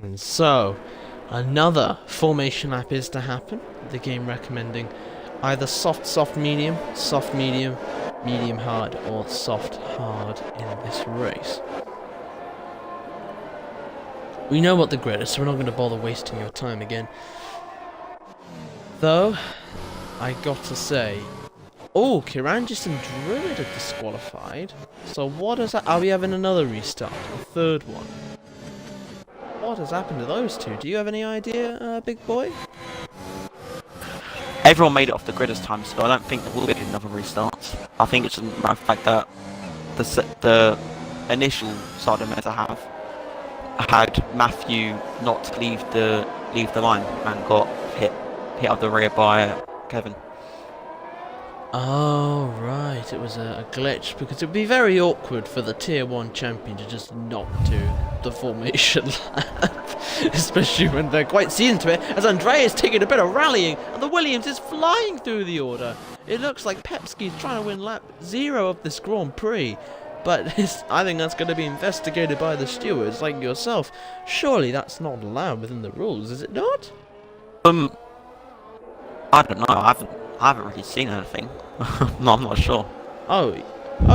And so, another formation lap is to happen. The game recommending either soft, medium, medium hard, or soft hard in this race. We know what the grid is, so we're not going to bother wasting your time again. Though, I got to say, Kirangis and Druid are disqualified. So what is that? Are we having another restart? A third one? What has happened to those two? Do you have any idea, big boy? Everyone made it off the grid this time, so I don't think there will be another restart. I think it's a matter of fact that the initial side of meant to have had Matthew not leave the line and got hit out of the rear by Kevin. Oh, right. It was a glitch, because it would be very awkward for the Tier 1 champion to just not do the formation lap. Especially when they're quite seasoned to it, as Andrea is taking a bit of rallying, and the Williams is flying through the order. It looks like Pepski's trying to win lap 0 of this Grand Prix. But I think that's going to be investigated by the stewards, like yourself. Surely that's not allowed within the rules, is it not? I don't know. I haven't really seen anything. No, I'm not sure. Oh,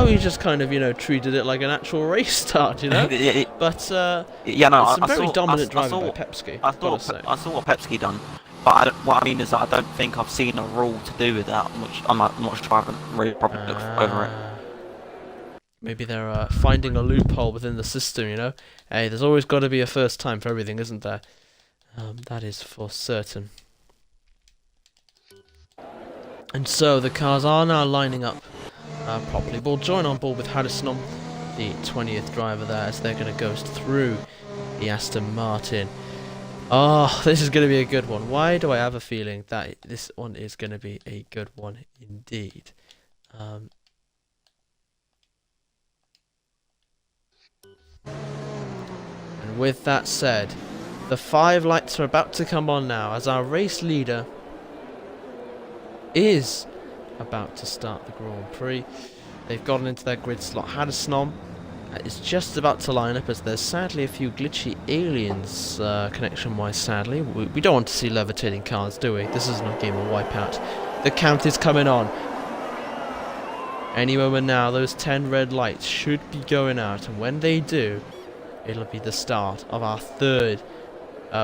you just kind of, treated it like an actual race start, But yeah, no, it's some very dominant driving by Pepski. I saw what Pepski done, but what I mean is that I don't think I've seen a rule to do with that. I'm not sure. I haven't really probably looked over it. Maybe they're finding a loophole within the system, Hey, there's always got to be a first time for everything, isn't there? That is for certain. And so the cars are now lining up properly. We'll join on board with Harrison, the 20th driver there, as they're going to go through the Aston Martin. Oh, this is going to be a good one. Why do I have a feeling that this one is going to be a good one indeed? And with that said, the 5 lights are about to come on now as our race leader is about to start the Grand Prix. They've gotten into their grid slot. Haddisnom is just about to line up, as there's sadly a few glitchy aliens connection-wise, sadly. We don't want to see levitating cars, do we? This isn't a game of Wipeout. The count is coming on. Any moment now, those 10 red lights should be going out, and when they do, it'll be the start of our third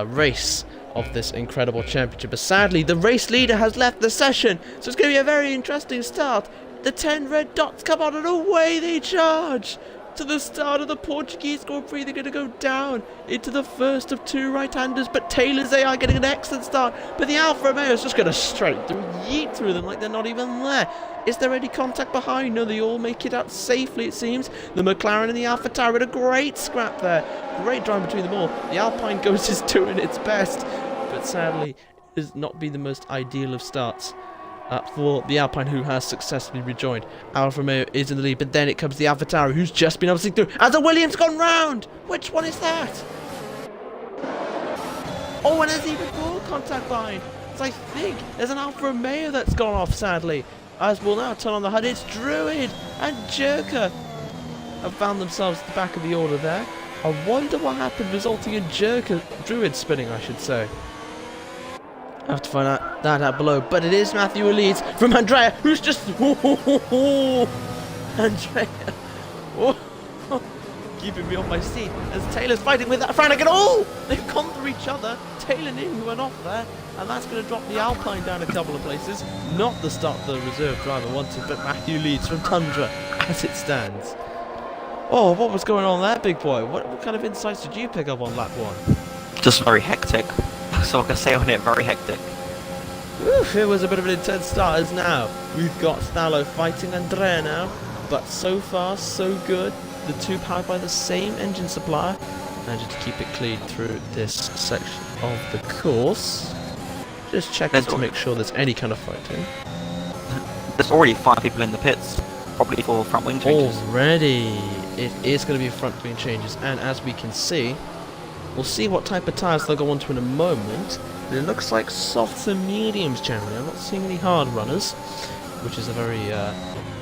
race of this incredible championship. But sadly, the race leader has left the session, so it's going to be a very interesting start. The 10 red dots come on and away they charge. to the start of the Portuguese Grand Prix. They're going to go down into the first of two right-handers, but Taylor's AI getting an excellent start. But the Alfa Romeo is just going to straight through, yeet through them like they're not even there. Is there any contact behind? No, they all make it out safely, it seems. The McLaren and the Alfa Tauri had a great scrap there. Great drive between them all. The Alpine Ghost is doing its best, but sadly has not been the most ideal of starts. For the Alpine, who has successfully rejoined. Alfa Romeo is in the lead, but then it comes the Alfa Tauri, who's just been able to sneak through. Has the Williams gone round? Which one is that? Oh, and there's even more contact behind. So I think there's an Alfa Romeo that's gone off, sadly. As we'll now turn on the HUD, it's Druid and Jerker have found themselves at the back of the order there. I wonder what happened, resulting in Druid spinning, I should say. I have to find out that out below, but it is Matthew who leads from Andrea, who's just Andrea, keeping me on my seat as Taylor's fighting with that Frantic and they've gone through each other. Taylor nearly went off there, and that's going to drop the Alpine down a couple of places. Not the start the reserve driver wanted, but Matthew leads from Tundra as it stands. Oh, what was going on there, big boy? What kind of insights did you pick up on lap one? Just very hectic. So I can say on it, very hectic. Oof, it was a bit of an intense start as now. We've got Stallo fighting Andrea now, but so far so good. The two powered by the same engine supplier. Managing to keep it clean through this section of the course. Just checking to make sure there's any kind of fighting. There's already 5 people in the pits, probably for front wing changes. Already, it is going to be front wing changes, and as we can see, we'll see what type of tyres they'll go onto in a moment. But it looks like softs and mediums generally. I'm not seeing any hard runners, which is a very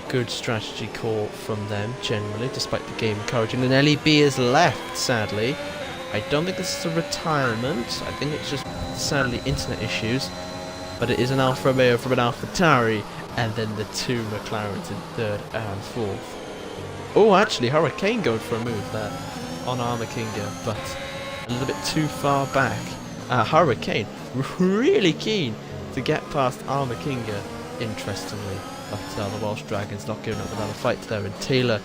good strategy call from them generally, despite the game encouraging. And LEB is left, sadly. I don't think this is a retirement. I think it's just, sadly, internet issues. But it is an Alfa Romeo from an Alfa Tauri, and then the two McLarens in third and fourth. Oh, actually, Hurricane going for a move there on Armakinga, but a little bit too far back. Hurricane really keen to get past Armakinga, interestingly, but the Welsh Dragons not giving up another fight there, and Taylor,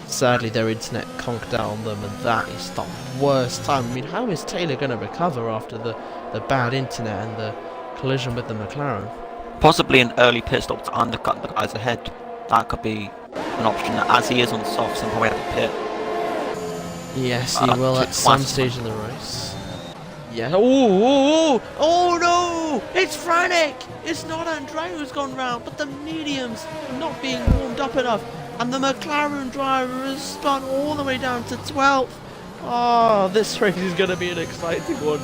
sadly their internet conked out on them, and that is the worst time. I mean, how is Taylor going to recover after the bad internet and the collision with the McLaren? Possibly an early pit stop to undercut the guys ahead. That could be an option, as he is on the softs and probably at the pit. Yes, he will at some stage in the race. Yeah. Oh no! It's Frantic! It's not Andrea who's gone round, but the mediums not being warmed up enough. And the McLaren driver has spun all the way down to 12th. Oh, this race is going to be an exciting one.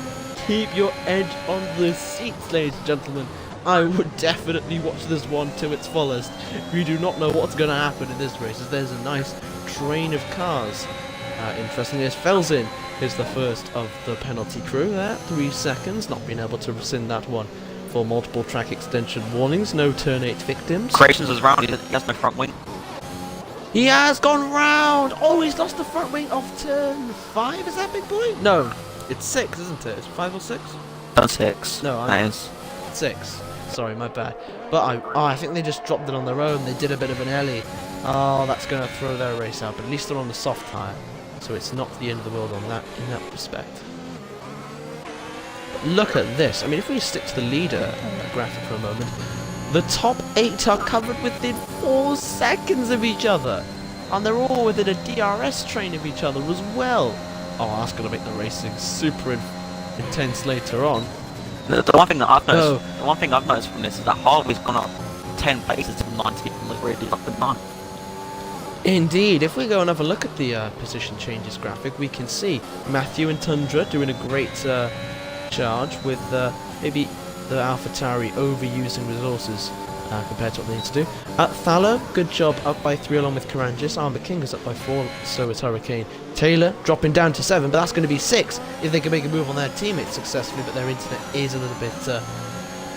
Keep your edge on the seats, ladies and gentlemen. I would definitely watch this one to its fullest. We do not know what's going to happen in this race, as there's a nice train of cars. Interestingly, as Felsin is the first of the penalty crew there, 3 seconds, not being able to rescind that one for multiple track extension warnings, no turn 8 victims. Creations is round, he has no front wing. He has gone round! Oh, he's lost the front wing off turn 5, is that, big boy? No, it's 6, isn't it? It's 5 or 6? Turn 6, no, that is 6. Sorry, my bad. But I think they just dropped it on their own, they did a bit of an Ellie. Oh, that's going to throw their race out, but at least they're on the soft tyre. So it's not the end of the world on that in that respect. But look at this. I mean, if we stick to the leader graphic for a moment, the top 8 are covered within 4 seconds of each other, and they're all within a DRS train of each other as well. Oh, that's going to make the racing super intense later on. The one thing that I've noticed, the one thing I've noticed from this is that Harvey's gone up 10 places to 19 and look really up at 9. Indeed, if we go and have a look at the position changes graphic, we can see Matthew and Tundra doing a great charge with maybe the Alfa Tauri overusing resources compared to what they need to do. Thallo, good job, up by 3 along with Karangis. Armakinga's up by 4, so is Hurricane. Taylor dropping down to 7, but that's going to be 6 if they can make a move on their teammates successfully, but their internet is a little bit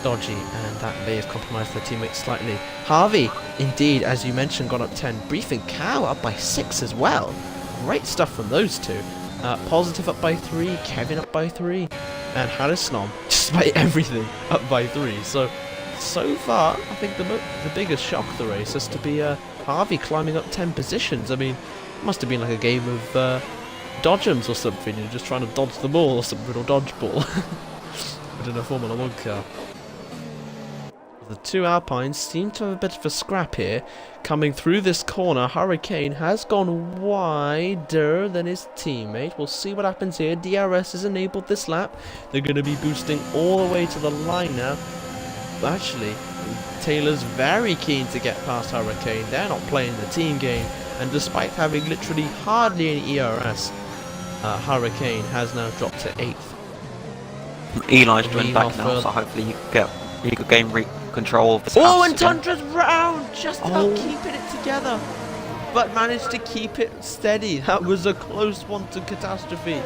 dodgy, and that may have compromised their teammates slightly. Harvey, indeed, as you mentioned, got up 10. Brief and Cow up by 6 as well. Great stuff from those two. Positive up by 3, Kevin up by 3, and Harris Snom, despite everything, up by 3. So far, I think the biggest shock of the race is to be Harvey climbing up 10 positions. I mean, Must have been like a game of dodgems or something. You're just trying to dodge the ball or something, or dodgeball. But in a Formula 1 car. The two Alpines seem to have a bit of a scrap here. Coming through this corner, Hurricane has gone wider than his teammate. We'll see what happens here. DRS has enabled this lap. They're going to be boosting all the way to the line now. But actually, Taylor's very keen to get past Hurricane. They're not playing the team game. And despite having literally hardly any ERS, Hurricane has now dropped to 8th. Eli's joined back now, so hopefully he could gain control of this. Oh, and Tundra's round! Just about keeping it together. But managed to keep it steady. That was a close one to catastrophe.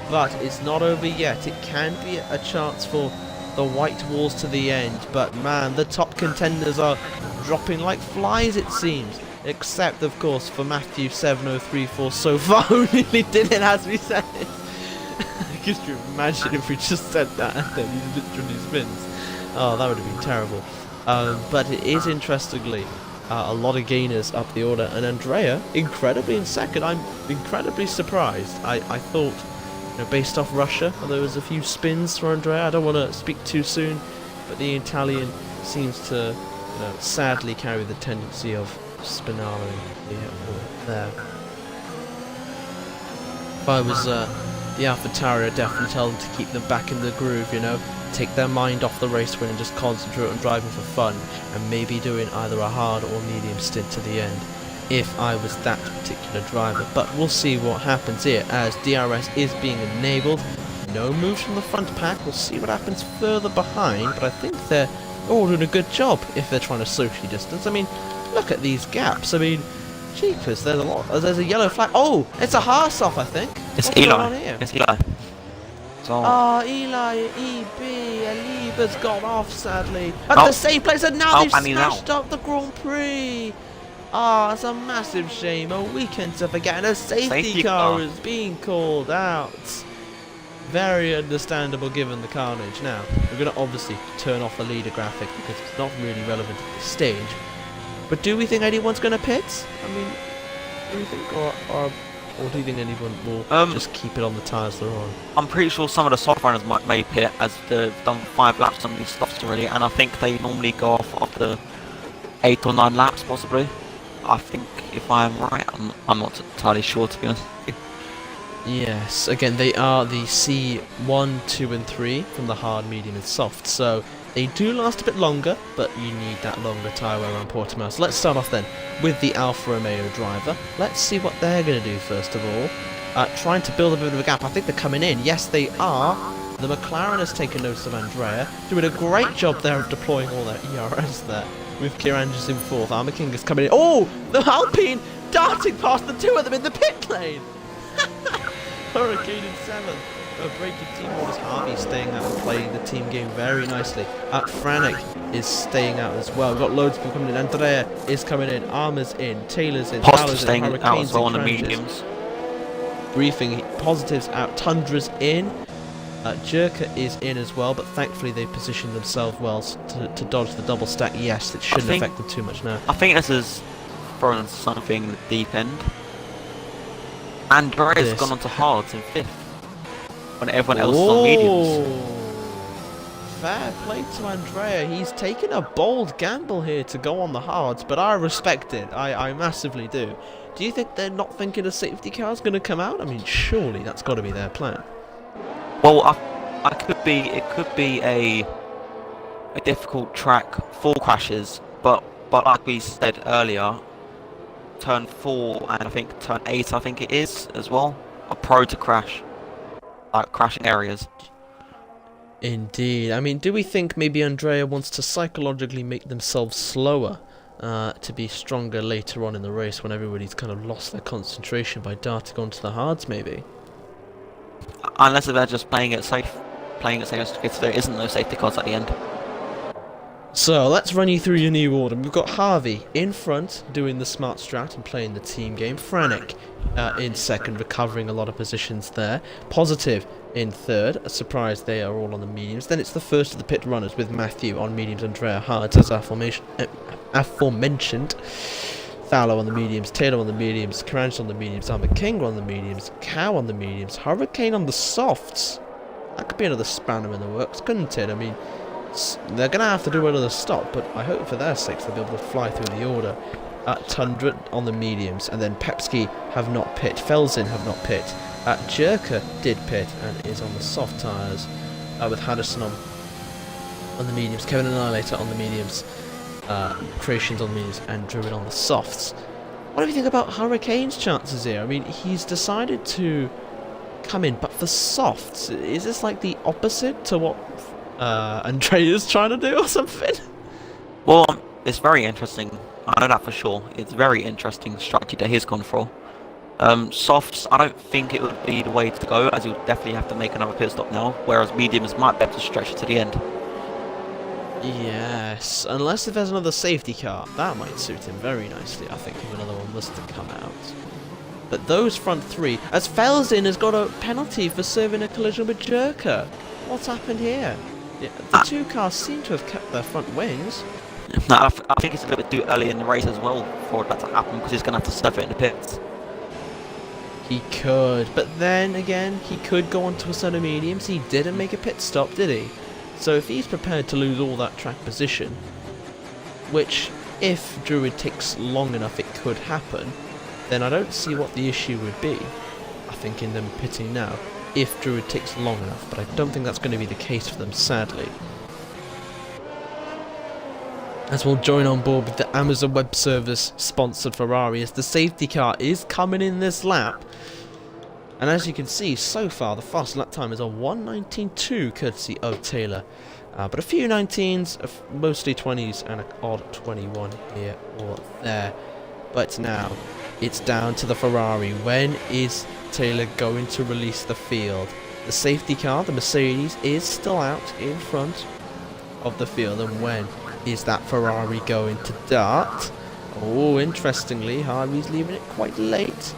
But it's not over yet. It can be a chance for the white walls to the end. But man, the top contenders are dropping like flies, it seems. Except, of course, for Matthew 7034 so far, who nearly did it as we said it. Could you imagine if we just said that and then he literally spins? Oh, that would have been terrible. But it is, interestingly, a lot of gainers up the order. And Andrea, incredibly in second. I'm incredibly surprised. I thought, based off Russia, there was a few spins for Andrea. I don't want to speak too soon, but the Italian seems to, sadly carry the tendency of Spinaro there. If I was the AlphaTauri, I'd definitely tell them to keep them back in the groove, take their mind off the race win and just concentrate on driving for fun, and maybe doing either a hard or medium stint to the end, if I was that particular driver. But we'll see what happens here, as DRS is being enabled. No moves from the front pack. We'll see what happens further behind, but I think they're all doing a good job if they're trying to socially distance. I mean, look at these gaps. I mean, jeepers, there's a lot. There's a yellow flag. Oh, it's a Haas off, I think. It's What's Eli. going on here? It's Eli. Oh, Eli, EB, Aliba's gone off, sadly. At the same place, and now they've smashed up the Grand Prix. Ah, it's a massive shame. A weekend to forget, and a safety car is being called out. Very understandable given the carnage. Now, we're going to obviously turn off the leader graphic because it's not really relevant at this stage. But do we think anyone's going to pit? I mean, do you think, or do you think anyone will just keep it on the tyres they're on? I'm pretty sure some of the soft runners may pit, as they've done 5 laps on these stops already, and I think they normally go off after 8 or 9 laps, possibly. I think, if I'm right, I'm not entirely sure, to be honest. Yes, again, they are the C1, 2 and 3 from the hard, medium and soft, so they do last a bit longer, but you need that longer tyre wear around Portimao. So let's start off then with the Alfa Romeo driver. Let's see what they're going to do first of all. Trying to build a bit of a gap. I think they're coming in. Yes, they are. The McLaren has taken notice of Andrea, doing a great job there of deploying all their ERS there, with Kirangis in 4th. Armour King is coming in. Oh, the Alpine darting past the two of them in the pit lane. Hurricane in 7th. Breaking team orders. Harvey staying out and playing the team game very nicely. Franek is staying out as well. We've got loads of people coming in. Andrea is coming in. Armour's in. Taylor's in. Positive staying out as well on the mediums. Briefing. Positives out. Tundra's in. Jerka is in as well, but thankfully they've positioned themselves well to dodge the double stack. Yes, it shouldn't affect them too much now. I think this is throwing something in the deep end. Andrea's gone on to hards in 5th. When everyone else is on mediums. Fair play to Andrea. He's taken a bold gamble here to go on the hards, but I respect it. I massively do. Do you think they're not thinking a safety car is going to come out? I mean, surely that's got to be their plan. Well, it could be a difficult track for crashes, but like we said earlier, turn 4 and I think turn 8, I think it is as well, are prone to crash. Like crashing areas. Indeed. I mean, do we think maybe Andrea wants to psychologically make themselves slower to be stronger later on in the race when everybody's kind of lost their concentration by darting onto the hards, maybe? Unless they're just playing it safe because there isn't no safety cars at the end. So, let's run you through your new order. We've got Harvey in front, doing the smart strat and playing the team game. Franek in second, recovering a lot of positions there. Positive in third. A surprise, they are all on the mediums. Then it's the first of the pit runners with Matthew on mediums, Andrea hards, as aforementioned. Thallow on the mediums, Taylor on the mediums, Carrange on the mediums, Armor King on the mediums, Cow on the mediums, Hurricane on the softs. That could be another spanner in the works, couldn't it? I mean, they're going to have to do another stop, but I hope for their sakes they'll be able to fly through the order. Tundra on the mediums, and then Pepski have not pit, Felsin have not pit. Jerker did pit and is on the soft tyres, with Haddison on the mediums, Kevin Annihilator on the mediums, Creations on the mediums, and Druid on the softs. What do you think about Hurricane's chances here? I mean, he's decided to come in, but for softs, is this like the opposite to what Andrea's trying to do or something? Well, it's very interesting. I know that for sure. It's very interesting strategy that he's gone for. Softs, I don't think it would be the way to go, as you'll definitely have to make another pit stop now, whereas mediums might be able to stretch it to the end. Yes, unless if there's another safety car, that might suit him very nicely, I think, if another one was to come out. But those front three, as Felsin has got a penalty for serving a collision with Jerker. What's happened here? Yeah, the two cars seem to have kept their front wings. No, I think it's a little bit too early in the race as well for that to happen, because he's going to have to serve it in the pits. He could, but then again, he could go on to a set of mediums. He didn't make a pit stop, did he? So if he's prepared to lose all that track position, which if Druid takes long enough it could happen, then I don't see what the issue would be, I think, in them pitting now, if Druid takes long enough, but I don't think that's going to be the case for them, sadly. As we'll join on board with the Amazon Web Service sponsored Ferrari, as the safety car is coming in this lap. And as you can see, so far the fast lap time is a 1:19.2 courtesy of Taylor. But a few 19s, mostly 20s, and an odd 21 here or there. But now, it's down to the Ferrari. When is Taylor going to release the field? The safety car, the Mercedes, is still out in front of the field. And when is that Ferrari going to dart? Oh, interestingly, Harvey's leaving it quite late.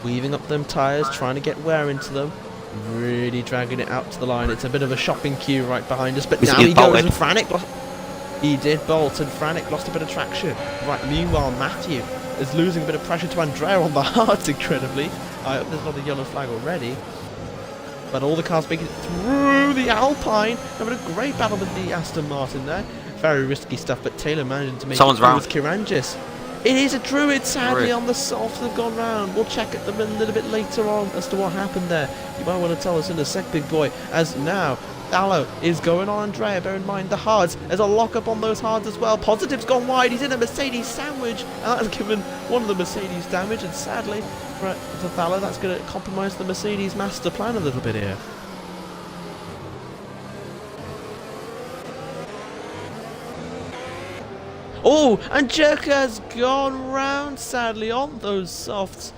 Weaving up them tyres, trying to get wear into them. Really dragging it out to the line. It's a bit of a shopping queue right behind us, but now he goes and Franek he did bolt, and Franek lost a bit of traction. Right, meanwhile, Matthew is losing a bit of pressure to Andrea on the hards, incredibly. I hope there's not a yellow flag already. But all the cars making it through the Alpine. Having a great battle with the Aston Martin there. Very risky stuff, but Taylor managing to make it through with Kirangis. It is a Druid, sadly, on the softs that have gone round. We'll check at them a little bit later on as to what happened there. You might want to tell us in a sec, big boy, as now Thallow is going on Andrea. Bear in mind the hards. There's a lock-up on those hards as well. Positive's gone wide. He's in a Mercedes sandwich, and that's given one of the Mercedes damage, and sadly, for Thallow, that's going to compromise the Mercedes master plan a little bit here. Oh, and Jerker has gone round, sadly, on those softs.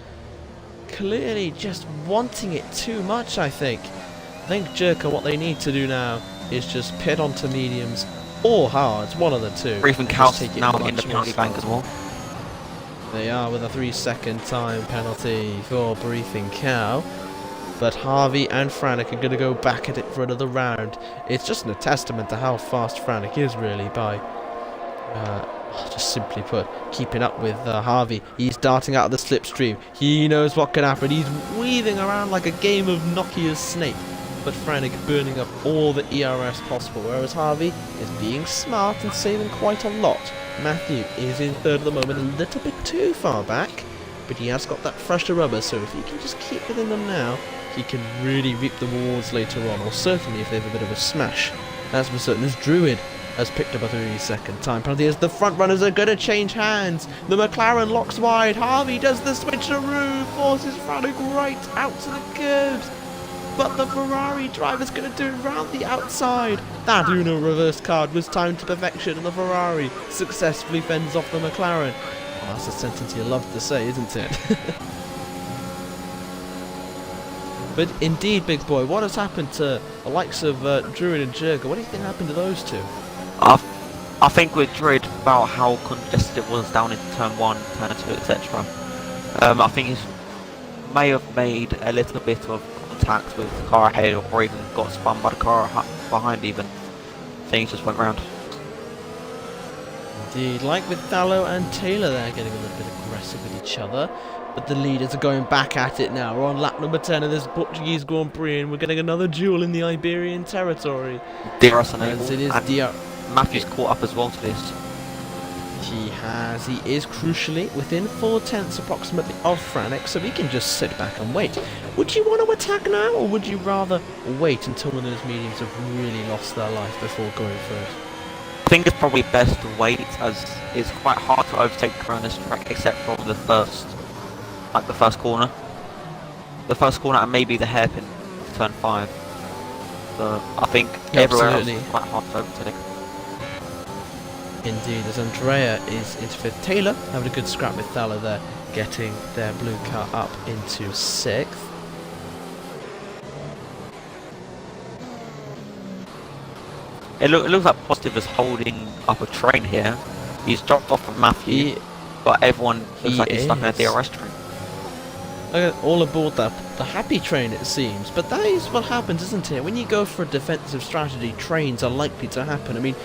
Clearly just wanting it too much, I think. I think Jerker, what they need to do now is just pit onto mediums or hards, one of the two. Briefing counts now in the penalty bank as well. They are, with a 3-second time penalty for Briefing Cow. But Harvey and Franek are going to go back at it for another round. It's just a testament to how fast Franek is, really, by just simply put, keeping up with Harvey. He's darting out of the slipstream. He knows what can happen. He's weaving around like a game of Nokia's Snake. But Franek burning up all the ERS possible, whereas Harvey is being smart and saving quite a lot. Matthew is in third at the moment, a little bit too far back, but he has got that fresher rubber, so if he can just keep within them now, he can really reap the rewards later on, or certainly if they have a bit of a smash. That's for certain, as Druid has picked up a 30-second time penalty as the front runners are going to change hands. The McLaren locks wide. Harvey does the switcheroo, forces Franek right out to the curbs. But the Ferrari driver's going to do it round the outside. That Uno reverse card was timed to perfection, and the Ferrari successfully fends off the McLaren. Well, that's a sentence you love to say, isn't it? But indeed, big boy, what has happened to the likes of Druid and Jerker? What do you think happened to those two? I think with Druid, about how congested it was down in turn 1, turn 2, etc. I think he may have made a little bit of contact with the car ahead, or even got spun by the car behind even. Things just went round. Indeed, like with Thallo and Taylor, they're getting a little bit aggressive with each other. But the leaders are going back at it now. We're on lap number 10 of this Portuguese Grand Prix, and we're getting another duel in the Iberian territory. DRS As it is DRS. Matthew's caught up as well to this. He is crucially within 4/10 approximately of Franix, so he can just sit back and wait. Would you want to attack now, or would you rather wait until one of those mediums have really lost their life before going first? I think it's probably best to wait, as it's quite hard to overtake around this track, except from the first corner. The first corner and maybe the hairpin of turn 5. So I think everywhere else is quite hard to overtake. Indeed, as Andrea is into 5th. Taylor having a good scrap with Thallo there, getting their blue car up into 6th. It looks like Positive is holding up a train here. He's dropped off from Matthew, but everyone looks like he's stuck in a DRS train. All aboard the happy train, it seems. But that is what happens, isn't it? When you go for a defensive strategy, trains are likely to happen. I mean,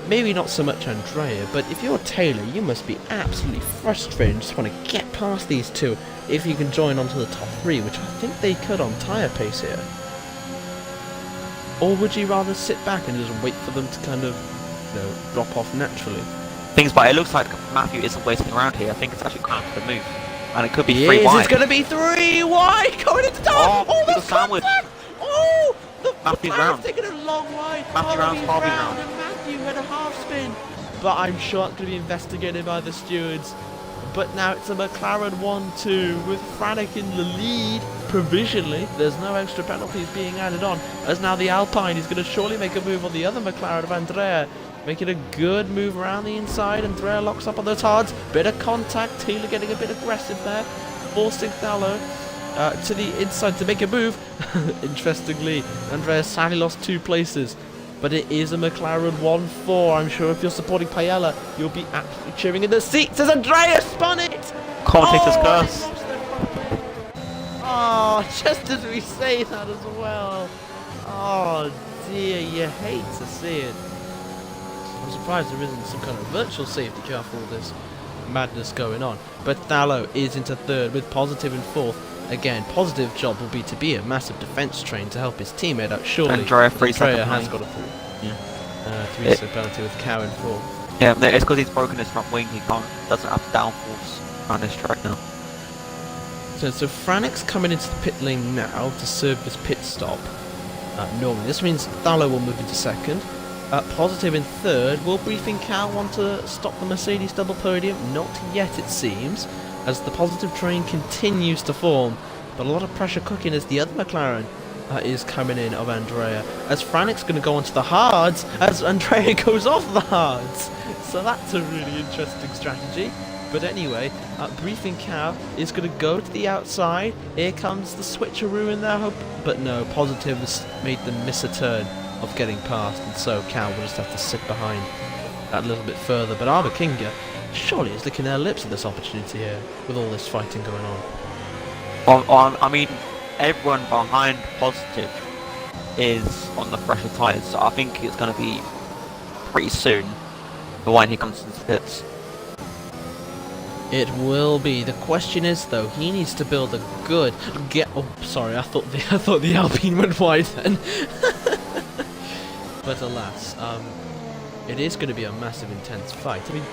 maybe not so much Andrea, but if you're Taylor, you must be absolutely frustrated and just want to get past these two if you can join onto the top 3, which I think they could on tyre pace here. Or would you rather sit back and just wait for them to kind of, drop off naturally? But it looks like Matthew isn't waiting around here. I think it's actually kind of the move. And it could be 3 wide. It's going to be 3 wide going into top! Oh, the sandwich! Oh! Matthew round. Taking a long wide. Matthew round, Harvey round. And Matthew had a half spin. But I'm sure it's going to be investigated by the stewards. But now it's a McLaren 1-2 with Frank in the lead provisionally. There's no extra penalties being added on, as now the Alpine is going to surely make a move on the other McLaren of Andrea, making a good move around the inside. Andrea locks up on those hards. Bit of contact. Taylor getting a bit aggressive there, forcing Thallo to the inside to make a move. Interestingly, Andrea sadly lost 2 places. But it is a McLaren 1-4. I'm sure if you're supporting Paella, you'll be absolutely cheering in the seats as Andrea spun it! Commentator's curse. Oh, just as we say that as well. Oh dear, you hate to see it. I'm surprised there isn't some kind of virtual safety car for all this madness going on. But Thallo is into 3rd with Positive in 4th. Again, Positive job will be to be a massive defence train to help his teammate out. Surely Andrea has got a 3. Yeah. 3 penalty with Cow in 4. Yeah, it's because he's broken his front wing. He doesn't have downforce around this track now. So Franix coming into the pit lane now to serve this pit stop. Normally, this means Thallo will move into 2nd. Positive in 3rd. Will Briefing Cow want to stop the Mercedes double podium? Not yet, it seems, as the Positive train continues to form, but a lot of pressure cooking as the other McLaren is coming in of Andrea, as Franix going to go onto the hards as Andrea goes off the hards. So that's a really interesting strategy. But anyway, Briefing Cow is going to go to the outside. Here comes the switcheroo in their hope, but no, Positive has made them miss a turn of getting past, and so Cow will just have to sit behind that a little bit further. But Arba Kinga surely is licking their lips at this opportunity here, with all this fighting going on. I mean, everyone behind Positive is on the fresher tyres, so I think it's going to be pretty soon for when he comes into the pits. It will be. The question is, though, he needs to build a good oh, sorry, I thought the Alpine went wide then. But alas, it is going to be a massive, intense fight. I mean,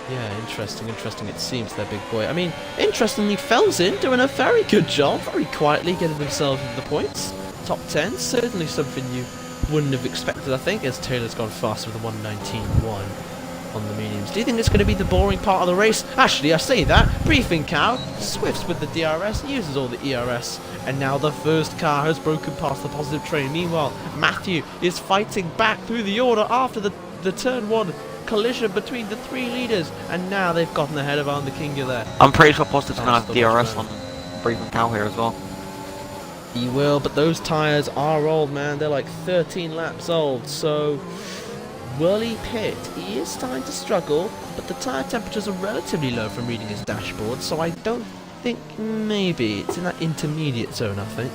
yeah, interesting it seems, their big boy. I mean, interestingly, Felsin doing a very good job, very quietly getting themselves into the points. Top 10, certainly something you wouldn't have expected, I think, as Taylor's gone faster with a 1:19.1 on the mediums. Do you think it's going to be the boring part of the race? Actually, I say that. Briefing Cow swifts with the DRS, uses all the ERS, and now the first car has broken past the Positive train. Meanwhile, Matthew is fighting back through the order after the turn 1 collision between the 3 leaders, and now they've gotten ahead of Arba Kinga there. I'm pretty sure Positive's going to have DRS on Briefing Cow here as well. He will, but those tyres are old, man. They're like 13 laps old, so will he pit? He is starting to struggle, but the tyre temperatures are relatively low from reading his dashboard, so I don't think maybe it's in that intermediate zone, I think.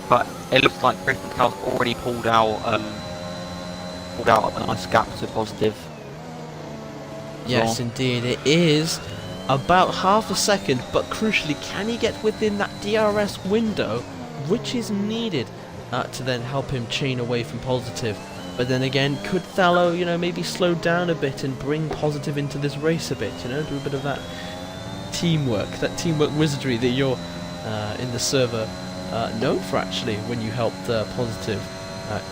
But it looks like Briefing Cow's already pulled out pulled out a nice gap to positive. Yes, indeed, it is about half a second, but crucially, can he get within that DRS window, which is needed to then help him chain away from positive? But then again, could Thallow, you know, maybe slow down a bit and bring positive into this race a bit, you know, do a bit of that teamwork wizardry that you're in the server known for, actually, when you helped positive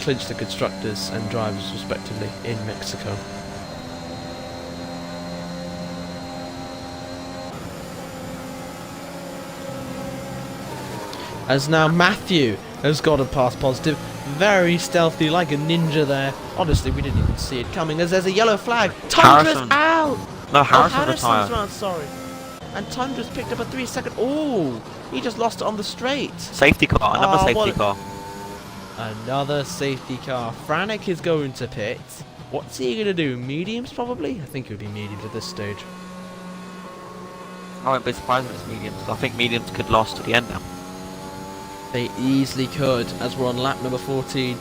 clinch the constructors and drivers respectively in Mexico. As now Matthew has got a pass positive, very stealthy, like a ninja there. Honestly, we didn't even see it coming, as there's a yellow flag. Tundra's out! No, Harrison's retired. round, sorry. And Tundra's picked up a 3-second. Oh, he just lost it on the straight. Safety car, another safety car. Another safety car. Franek is going to pit. What's he going to do? Mediums, probably? I think it would be mediums at this stage. I won't be surprised if it's mediums. I think mediums could last to the end now. They easily could, as we're on lap number 14.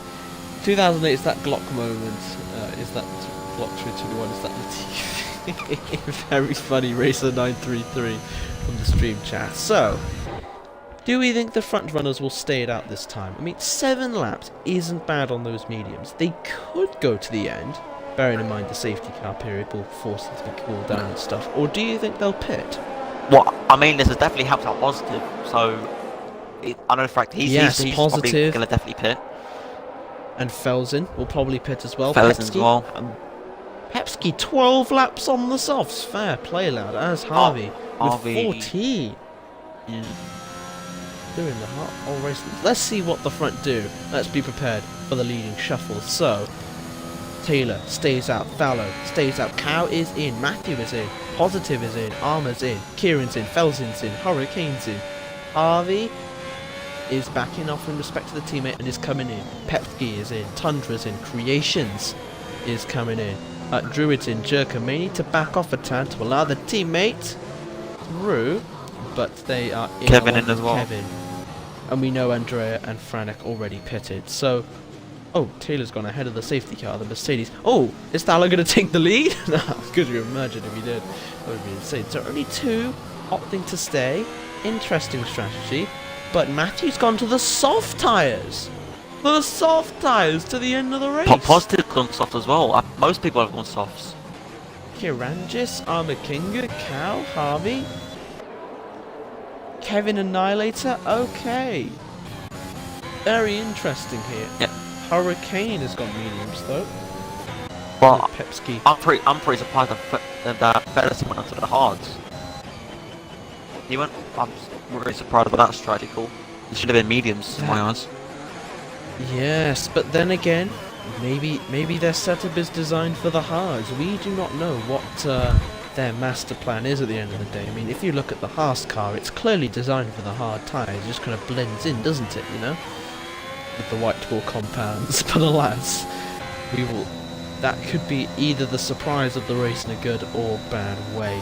2008 is that Glock moment. Is that Glock 321? Is that Latif? Very funny, Racer933 from the stream chat. So, do we think the front runners will stay it out this time? I mean, 7 laps isn't bad on those mediums. They could go to the end, bearing in mind the safety car period will force them to be cooled down and stuff. Or do you think they'll pit? Well, I mean, this has definitely helped out positive, so I know the fact he's probably going to definitely pit. And Felsen will probably pit as well. Felsen as well. Pepski, 12 laps on the softs. Fair play, lad. As Harvey with 14. Yeah. Doing the whole race. Let's see what the front do. Let's be prepared for the leading shuffle. So, Taylor stays out. Thallow stays out. Cow is in. Matthew is in. Positive is in. Armour's in. Kieran's in. Felsen's in. Hurricane's in. Harvey is backing off in respect to the teammate and is coming in. Pepski is in. Tundra's in. Creations is coming in. Druid's in. Jerker may need to back off a tad to allow the teammate through, but they are in. Kevin in as well. Kevin. And we know Andrea and Franek already pitted. So, oh, Taylor's gone ahead of the safety car, the Mercedes. Oh, is Thallow going to take the lead? No, could you imagine if he did? That would be insane. So only 2 opting to stay. Interesting strategy. But Matthew's gone to the soft tyres. The soft tyres to the end of the race. Positive's gone soft as well. Most people have gone softs. Kirangis, Armakinga, Cow, Harvey, Kevin Annihilator. Okay. Very interesting here. Yeah. Hurricane has got mediums though. Well, Pepski. I'm pretty surprised that Feddersen went onto the hards. He went. I'm really surprised about that strategy call. It should have been mediums in my eyes. Yes, but then again, maybe their setup is designed for the hards. We do not know what their master plan is at the end of the day. I mean, if you look at the Haas car, it's clearly designed for the hard tyres. It just kind of blends in, doesn't it, you know? With the white ball compounds. But alas, that could be either the surprise of the race in a good or bad way.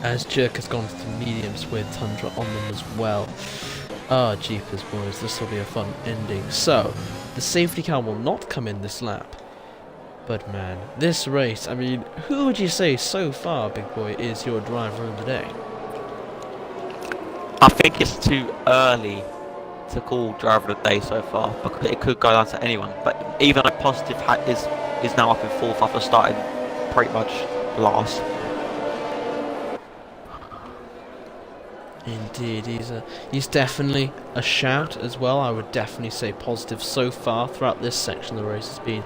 As Jerk has gone for mediums with Tundra on them as well. Ah, jeepers boys, this will be a fun ending. So, the safety car will not come in this lap. But man, this race, I mean, who would you say so far, big boy, is your driver of the day? I think it's too early to call driver of the day so far, because it could go down to anyone. But even a positive is now up in 4th after starting pretty much last. Indeed, he's definitely a shout as well. I would definitely say positive so far throughout this section of the race has been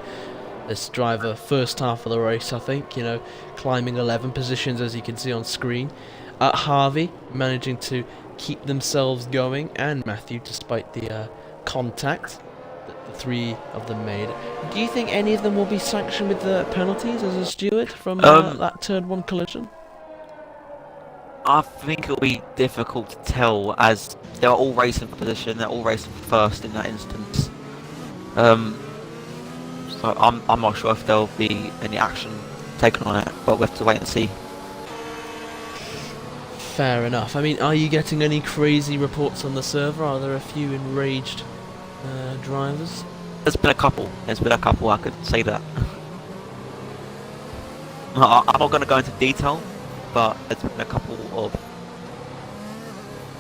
this driver first half of the race, I think, you know, climbing 11 positions as you can see on screen. Harvey managing to keep themselves going, and Matthew, despite the contact that the 3 of them made. Do you think any of them will be sanctioned with the penalties as a steward from that turn 1 collision? I think it'll be difficult to tell, as they're all racing for position, they're all racing for first in that instance. So I'm not sure if there'll be any action taken on it, but we have to wait and see. Fair enough. I mean, are you getting any crazy reports on the server? Are there a few enraged drivers? There's been a couple. There's been a couple. I could say that. I'm not going to go into detail, but there's been a couple of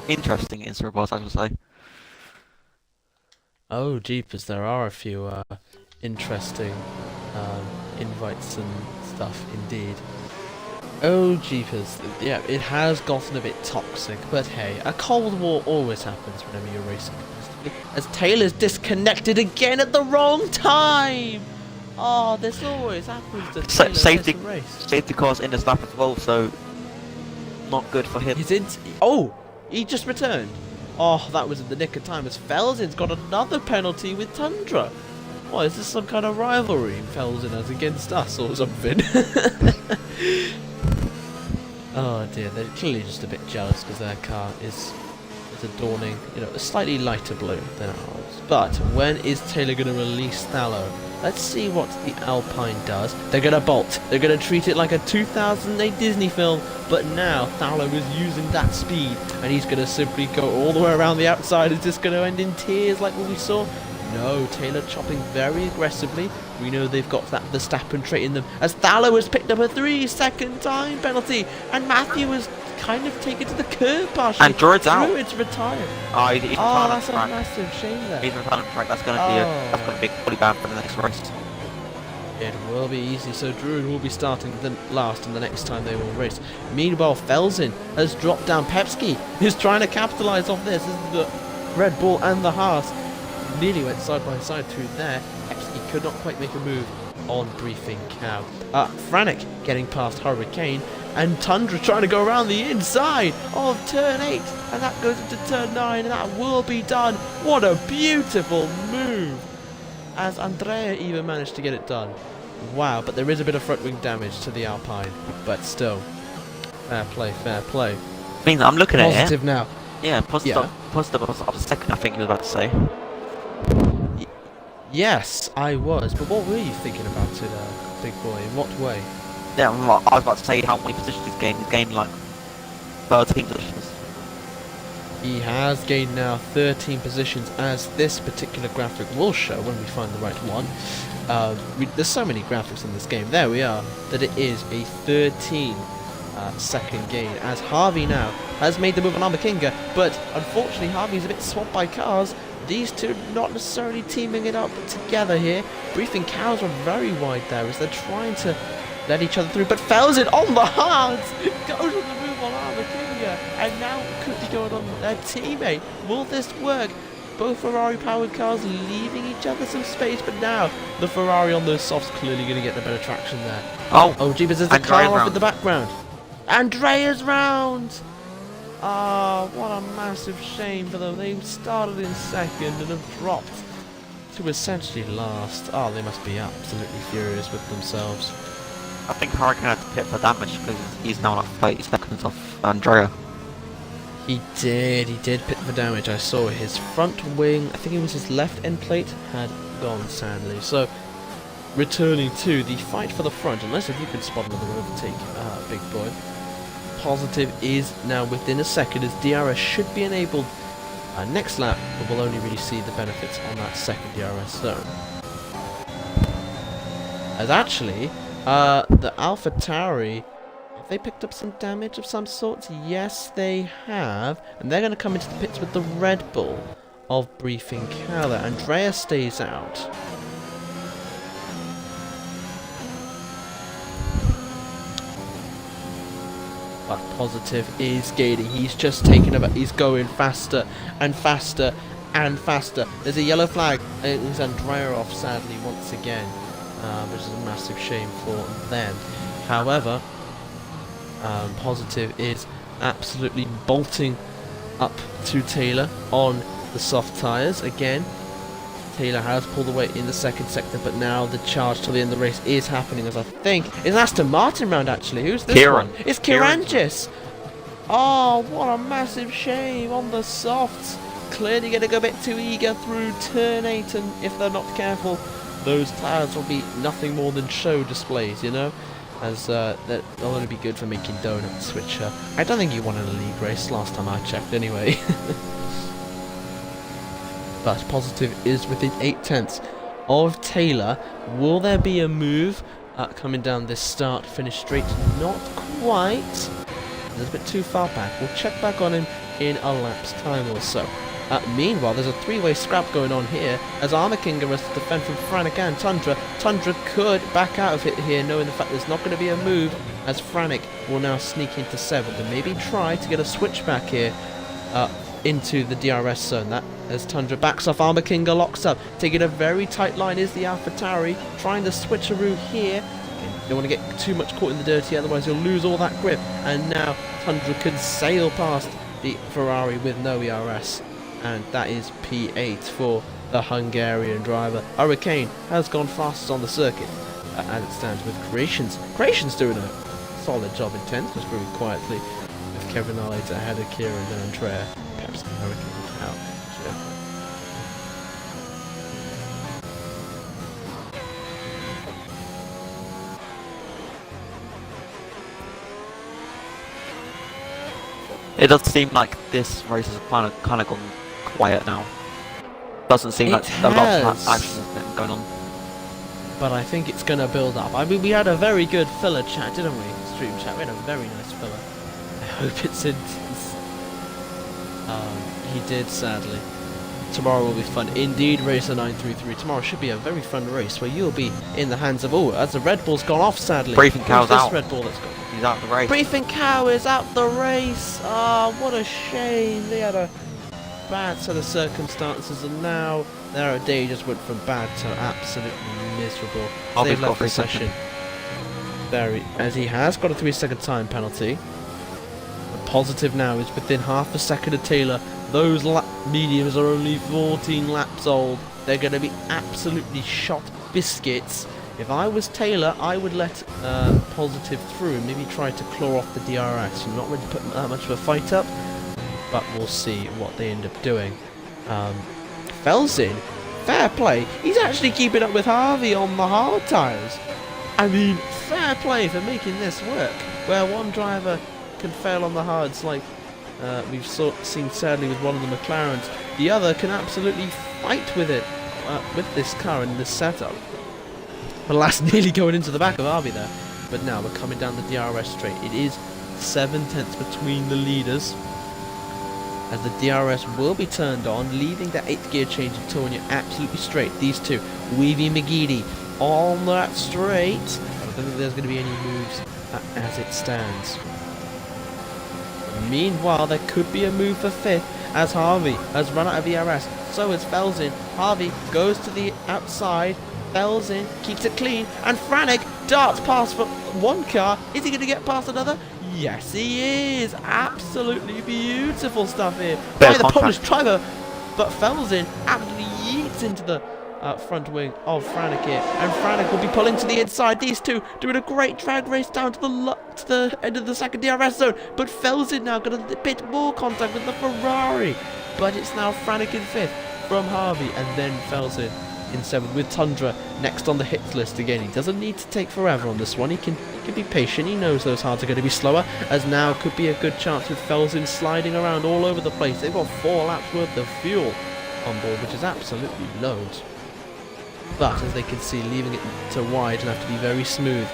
interesting incident reports, I should say. Oh, jeepers, there are a few interesting invites and stuff indeed. Oh, jeepers, yeah, it has gotten a bit toxic, but hey, a cold war always happens whenever you're racing competitively, as Taylor's disconnected again at the wrong time! Oh, this always happens to Taylor Safety cars in this lap as well, so not good for him. He's in. Oh, he just returned. Oh, that was in the nick of time, as Felsin's got another penalty with Tundra. What, is this some kind of rivalry Felsin has against us or something? Oh dear, they're clearly just a bit jealous because their car is adorning, you know, a slightly lighter blue than ours. But when is Taylor going to release Thallow? Let's see what the Alpine does. They're going to bolt. They're going to treat it like a 2008 Disney film. But now Thallow is using that speed, and he's going to simply go all the way around the outside. Is this going to end in tears like what we saw? No, Taylor chopping very aggressively. We know they've got that Verstappen trait in them, as Thallow has picked up a 3-second time penalty, and Matthew has kind of taken to the curb partially. And Druid's out. Druid's retired. He's that's a massive shame there. He's retired on track. That's going to be pretty bad for the next race. It will be easy, so Druid will be starting the last and the next time they will race. Meanwhile, Felsin has dropped down. Pepsi is trying to capitalise off this. This is the Red Bull and the Haas. Nearly went side by side through there. Pepsi could not quite make a move on Briefing Cow. Franick getting past Hurricane, and Tundra trying to go around the inside of turn 8, and that goes into turn 9, and that will be done. What a beautiful move, as Andrea even managed to get it done. Wow, but there is a bit of front wing damage to the Alpine, but still, fair play, fair play. I mean, I'm looking at it. Positive now. Yeah, positive of a second, I think you were about to say. Yes, I was, but what were you thinking about it, big boy? In what way? Yeah, I was about to say how many positions he's gained. He's gained like 13 positions. He has gained now 13 positions, as this particular graphic will show when we find the right one. There's so many graphics in this game. There we are. That it is a 13 second gain, as Harvey now has made the move on Amakinga, but unfortunately Harvey's a bit swamped by cars. These two not necessarily teaming it up together here. Briefing Cows are very wide there as they're trying to let each other through, but Felsin on the hards goes on the move on Amakinga, and now could be going on their teammate. Will this work? Both Ferrari powered cars leaving each other some space, but now the Ferrari on those softs clearly going to get the better traction there. Oh jeepers, there's a car off in the background. Andrea's round! Ah, what a massive shame for them. They started in second and have dropped to essentially last. Oh, they must be absolutely furious with themselves. I think Hurricane had to pit for damage because he's now like 30 seconds off Andrea. He did pit for damage. I saw his front wing, I think it was his left end plate, had gone sadly. So, returning to the fight for the front, unless if you could spot another overtake, big boy. Positive is now within a second, as DRS should be enabled next lap, but we'll only really see the benefits on that second DRS zone. As actually, the Alpha Tauri, have they picked up some damage of some sort? Yes, they have, and they're going to come into the pits with the Red Bull of Briefing Cow. Andrea stays out. But Positive is gaining. He's just taking over. He's going faster and faster and faster. There's a yellow flag. It is Andrea off, sadly, once again, which is a massive shame for them. However, Positive is absolutely bolting up to Taylor on the soft tyres again. Taylor has pulled away in the second sector, but now the charge till the end of the race is happening, as I think it's Aston Martin round actually. Who's this one? It's Kirangis. Oh, what a massive shame on the softs. Clearly going to go a bit too eager through turn 8, and if they're not careful, those tyres will be nothing more than show displays, you know? As they'll only be good for making donuts, which I don't think you won in a league race last time I checked anyway. But Positive is within 8 tenths of Taylor. Will there be a move coming down this start-finish straight? Not quite. A little bit too far back. We'll check back on him in a lap's time or so. Meanwhile, there's a three-way scrap going on here as Armor King has to defend from Franek and Tundra. Tundra could back out of it here, knowing the fact there's not going to be a move, as Franek will now sneak into 7th and maybe try to get a switch back here into the DRS zone. That as Tundra backs off, Armor King locks up, taking a very tight line is the AlphaTauri, trying the switcheroo here. Don't want to get too much caught in the dirty, otherwise you'll lose all that grip. And now Tundra can sail past the Ferrari with no ERS. And that is P8 for the Hungarian driver. Hurricane has gone fastest on the circuit as it stands with Creations. Creations doing a solid job in 10th, just very quietly, with Kevin Arlate ahead of Kieran and Andrea. Perhaps Hurricane out. It does seem like this race has kind of gone quiet now. Doesn't seem like a lot of action has been going on. But I think it's going to build up. I mean, we had a very good filler chat, didn't we? Stream chat. We had a very nice filler. I hope it's in. He did, sadly. Tomorrow will be fun. Indeed, Racer 933. Tomorrow should be a very fun race where you'll be in the hands of all. As the Red Bull's gone off, sadly. Briefing Cow's out. Red Bull that's gone. He's out the race. Briefing Cow is out the race. Ah, what a shame. They had a bad set of circumstances, and now their day just went from bad to absolutely miserable. They've left the session. As he has got a 3-second time penalty. The positive now is within half a second of Taylor. Those lap mediums are only 14 laps old. They're going to be absolutely shot biscuits. If I was Taylor, I would let positive through and maybe try to claw off the DRS. I'm not ready to put that much of a fight up, but we'll see what they end up doing. Felsin, fair play. He's actually keeping up with Harvey on the hard tyres. I mean, fair play for making this work. Where one driver can fail on the hards, like we've seen sadly with one of the McLarens, the other can absolutely fight with it, with this car and this setup. Alas, nearly going into the back of Harvey there. But now we're coming down the DRS straight. It is 7/10 between the leaders, as the DRS will be turned on, leaving that 8th gear change of Tonya absolutely straight. These two, Weavy McGeady on that straight. I don't think there's going to be any moves as it stands. Meanwhile, there could be a move for 5th, as Harvey has run out of ERS. So has Felsin. Harvey goes to the outside. Felsin keeps it clean, and Franek darts past for one car. Is he going to get past another? Yes, he is. Absolutely beautiful stuff here by the Polish driver. But Felsin absolutely yeets into the front wing of Franek here, and Franek will be pulling to the inside. These two doing a great drag race down to the end of the second DRS zone. But Felsin now got a bit more contact with the Ferrari. But it's now Franek in 5th from Harvey, and then Felsin in 7th with Tundra next on the hits list again. He doesn't need to take forever on this one. He can be patient. He knows those hards are going to be slower, as now could be a good chance with Felsin sliding around all over the place. They've got 4 laps worth of fuel on board, which is absolutely loads. But as they can see, leaving it to wide will have to be very smooth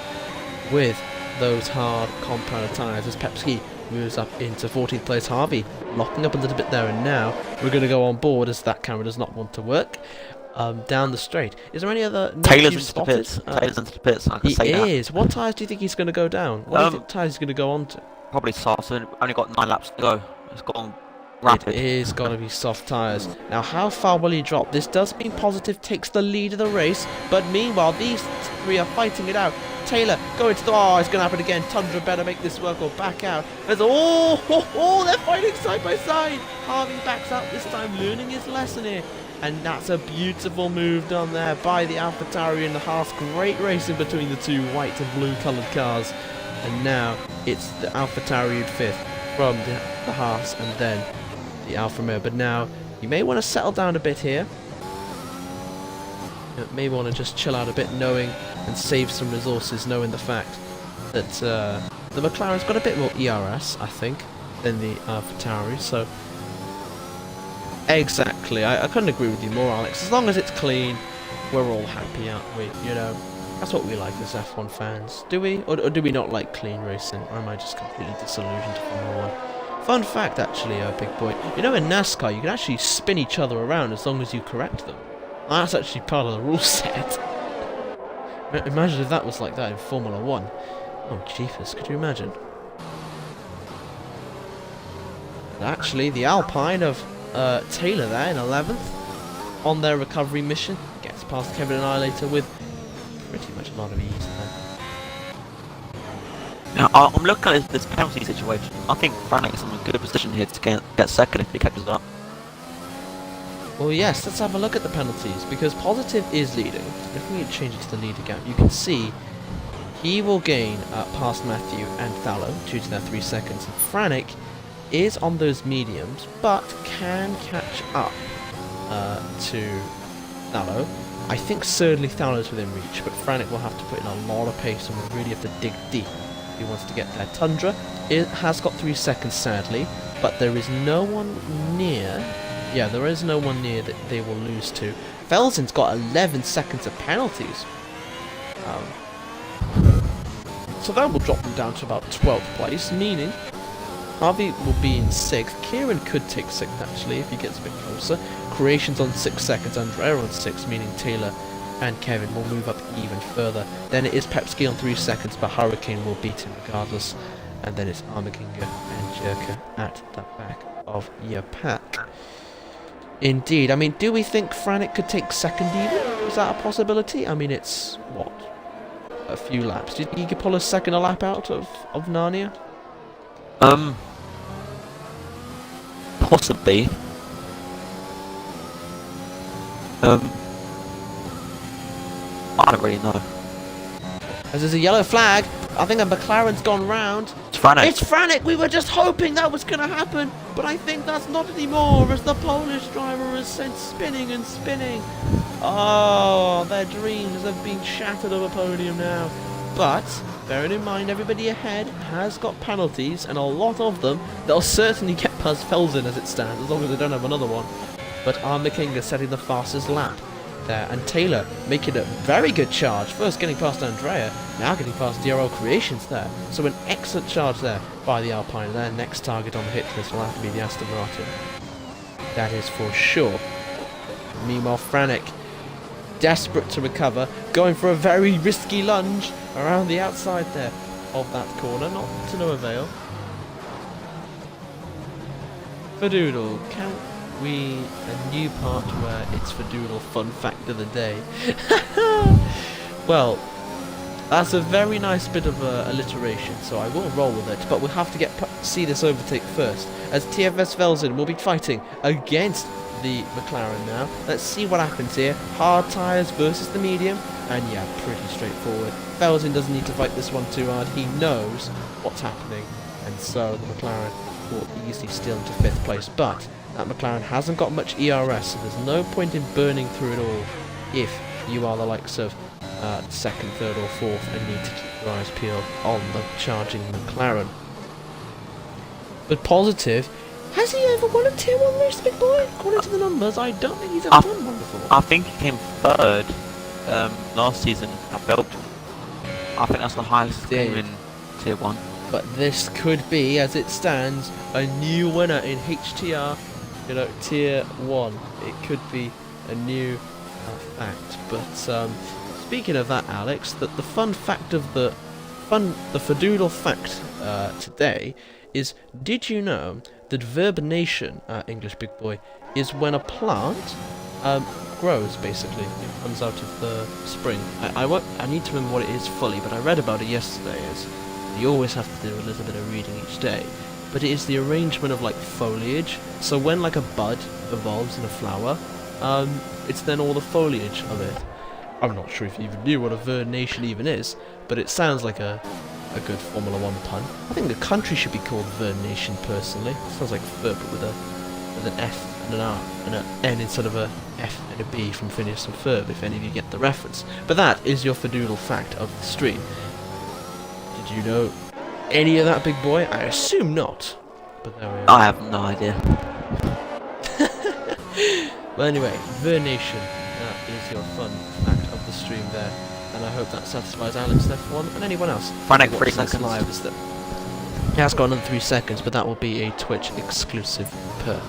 with those hard compound tyres as Pepsi moves up into 14th place. Harvey locking up a little bit there, and now we're going to go on board as that camera does not want to work. Down the straight. Is there any other? Taylor's into the pits. Taylor's into the pits. I can say that. He is. What tyres do you think he's going to go down? What tyres he's going to go on to? Probably soft. So only got 9 laps to go. It's gone rapid. It is going to be soft tyres. Now, how far will he drop? This does mean Positive takes the lead of the race, but meanwhile, these 3 are fighting it out. Taylor going to the... Oh, it's going to happen again. Tundra better make this work or back out. There's... Oh, they're fighting side by side. Harvey backs out this time, learning his lesson here. And that's a beautiful move done there by the AlphaTauri and the Haas. Great racing between the two white and blue coloured cars. And now it's the AlphaTauri in 5th from the Haas, and then the Alfa Romeo. But now you may want to settle down a bit here. You may want to just chill out a bit, knowing and save some resources, knowing the fact that the McLaren's got a bit more ERS, I think, than the AlphaTauri. So exactly, I couldn't agree with you more, Alex. As long as it's clean, we're all happy, aren't we? You know, that's what we like as F1 fans. Do we? Or do we not like clean racing? Or am I just completely disillusioned to Formula 1? Fun fact, actually, big boy. You know, in NASCAR, you can actually spin each other around as long as you correct them. That's actually part of the rule set. Imagine if that was like that in Formula 1. Oh, jeepers, could you imagine? And actually, the Alpine of Taylor there in 11th on their recovery mission gets past Kevin Annihilator with pretty much a lot of ease there. Now, I'm looking at this penalty situation. I think Frank is in a good position here to get second if he catches up. Well, yes, let's have a look at the penalties, because Positive is leading. If we change it to the leader gap, you can see he will gain past Matthew and Thallow due to their 3 seconds. And Franick is on those mediums, but can catch up to Thallow. I think certainly Thallow's within reach, but Franick will have to put in a lot of pace and will really have to dig deep if he wants to get there. Tundra has got 3 seconds, sadly, but there is no one near. Yeah, there is no one near that they will lose to. Felsen's got 11 seconds of penalties. So that will drop them down to about 12th place, meaning Harvey will be in 6th. Kieran could take 6th, actually, if he gets a bit closer. Creation's on 6 seconds, Andrea on 6, meaning Taylor and Kevin will move up even further. Then it is Pepski on 3 seconds, but Hurricane will beat him regardless. And then it's Armaginga and Jerka at the back of your pack. Indeed. I mean, do we think Franick could take 2nd even? Is that a possibility? I mean, it's, what, a few laps. Do you think he could pull a 2nd a lap out of Narnia? Possibly. I don't really know. As there's a yellow flag, I think a McLaren's gone round. It's Frannick. It's Franick! We were just hoping that was going to happen, but I think that's not anymore, as the Polish driver is sent spinning and spinning. Oh, their dreams have been shattered of a podium now. But, bearing in mind everybody ahead has got penalties, and a lot of them, they'll certainly get past Felsen as it stands, as long as they don't have another one. But Armaginga setting the fastest lap there, and Taylor making a very good charge, first getting past Andrea, now getting past DRL Creations there. So an excellent charge there by the Alpine. Their next target on the hit list will have to be the Aston Martin. That is for sure. Meanwhile, Franick, desperate to recover, going for a very risky lunge around the outside there of that corner, not to no avail. Fadoodle, can we a new part where it's Fadoodle fun fact of the day? Well, that's a very nice bit of alliteration, so I will roll with it, but we'll have to see this overtake first, as TFS Velzen will be fighting against the McLaren now. Let's see what happens here. Hard tyres versus the medium, and yeah, pretty straightforward. Velzen doesn't need to fight this one too hard. He knows what's happening, and so the McLaren will easily steal into 5th place, but that McLaren hasn't got much ERS, so there's no point in burning through it all if you are the likes of 2nd, 3rd or 4th and need to keep your eyes peeled on the charging McLaren. But Positive, has he ever won a Tier 1 race, big boy? According to the numbers, I don't think he's ever won one before. I think he came 3rd last season at Belgium. I think that's the highest he came in Tier 1. But this could be, as it stands, a new winner in HTR, you know, Tier 1. It could be a new fact. But speaking of that, Alex, the fun fact of the Fadoodle fact today is, did you know that verbination, English big boy, is when a plant grows, basically. It comes out of the spring. I need to remember what it is fully, but I read about it yesterday. You always have to do a little bit of reading each day. But it is the arrangement of like foliage. So when like a bud evolves in a flower, it's then all the foliage of it. I'm not sure if you even knew what a vernation even is, but it sounds like a good Formula 1 pun. I think the country should be called Vernation, personally. It sounds like fur, but with an F and an R and an N instead of a F and a B from Phineas and Ferb, if any of you get the reference. But that is your Fadoodle fact of the stream. Did you know any of that, big boy? I assume not. But there we are. I have no idea. Well, anyway, Vernation. is your fun fact of the stream there. And I hope that satisfies Alex, F1, and anyone else. Frantic, 3 watching this seconds. live is that he has got another 3 seconds, but that will be a Twitch exclusive perk.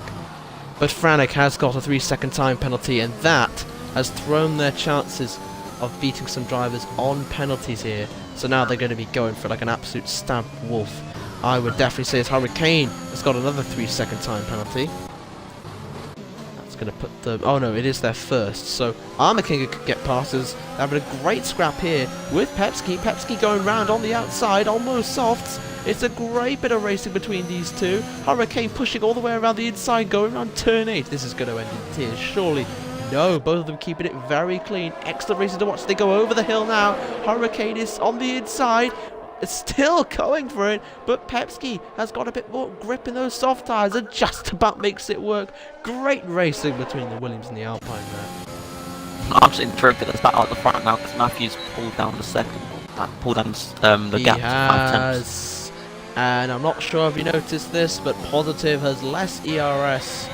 But Frantic has got a 3-second time penalty, and that has thrown their chances of beating some drivers on penalties here. So now they're going to be going for like an absolute stab wolf. I would definitely say as Hurricane has got another 3-second time penalty. That's going to put them... Oh no, it is their first. So Armour King could get past us. They're having a great scrap here with Pepsi. Pepsi going round on the outside, almost softs. It's a great bit of racing between these two. Hurricane pushing all the way around the inside, going around turn 8. This is going to end in tears, surely. No, both of them keeping it very clean. Excellent racing to watch. They go over the hill now. Hurricane is on the inside. It's still going for it, but Pepsi has got a bit more grip in those soft tyres and just about makes it work. Great racing between the Williams and the Alpine there. I'm just intrigued at the start at the front now because Matthews pulled down the second. Pulled down the gap to 5 tenths. And I'm not sure if you noticed this, but Positive has less ERS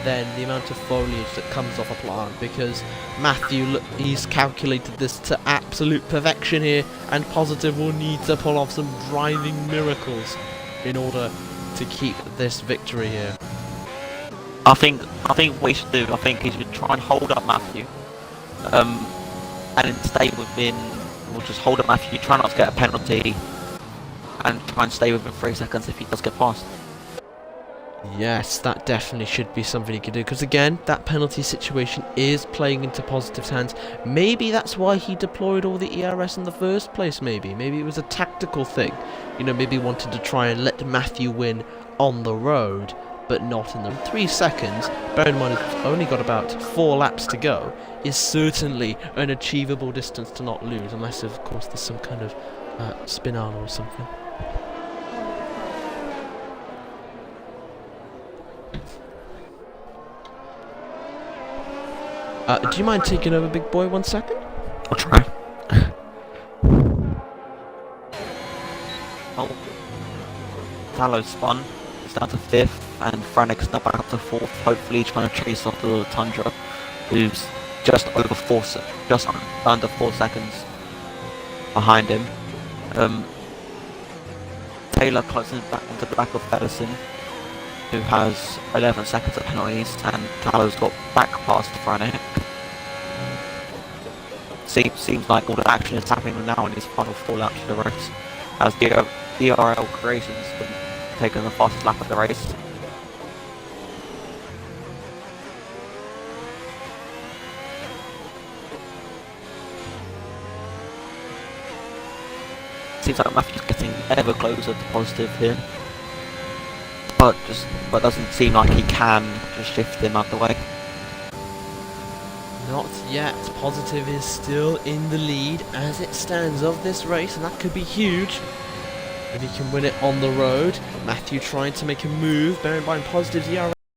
than the amount of foliage that comes off a plant, because Matthew, he's calculated this to absolute perfection here, and Positive will need to pull off some driving miracles in order to keep this victory here. I think what he should do, I think he should try and hold up Matthew, and then stay within, we'll just hold up Matthew, try not to get a penalty, and try and stay within 3 seconds if he does get past. Yes, that definitely should be something he can do, because again, that penalty situation is playing into Positive's hands. Maybe that's why he deployed all the ERS in the first place, maybe it was a tactical thing. You know, maybe he wanted to try and let Matthew win on the road, but not in the 3 seconds. Bear in mind, it's only got about 4 laps to go, is certainly an achievable distance to not lose, unless of course there's some kind of spinal or something. Do you mind taking over, big boy, 1 second? I'll try. Oh. Tallow spun. It's down to 5th, and Franic's now back up to 4th. Hopefully trying to chase off the Tundra, who's just under 4 seconds behind him. Taylor closing back into the back of Feddersen, who has 11 seconds of penalties, and Tallow's got back past Franick. Seems like all the action is happening now in his final 4 laps of the race, as DRL Creations taking the fastest lap of the race. Seems like Matthew's getting ever closer to Positive here, but doesn't seem like he can just shift him out the way. Not yet. Positive is still in the lead as it stands of this race, and that could be huge if he can win it on the road. Matthew trying to make a move, bearing in mind Positive's ERS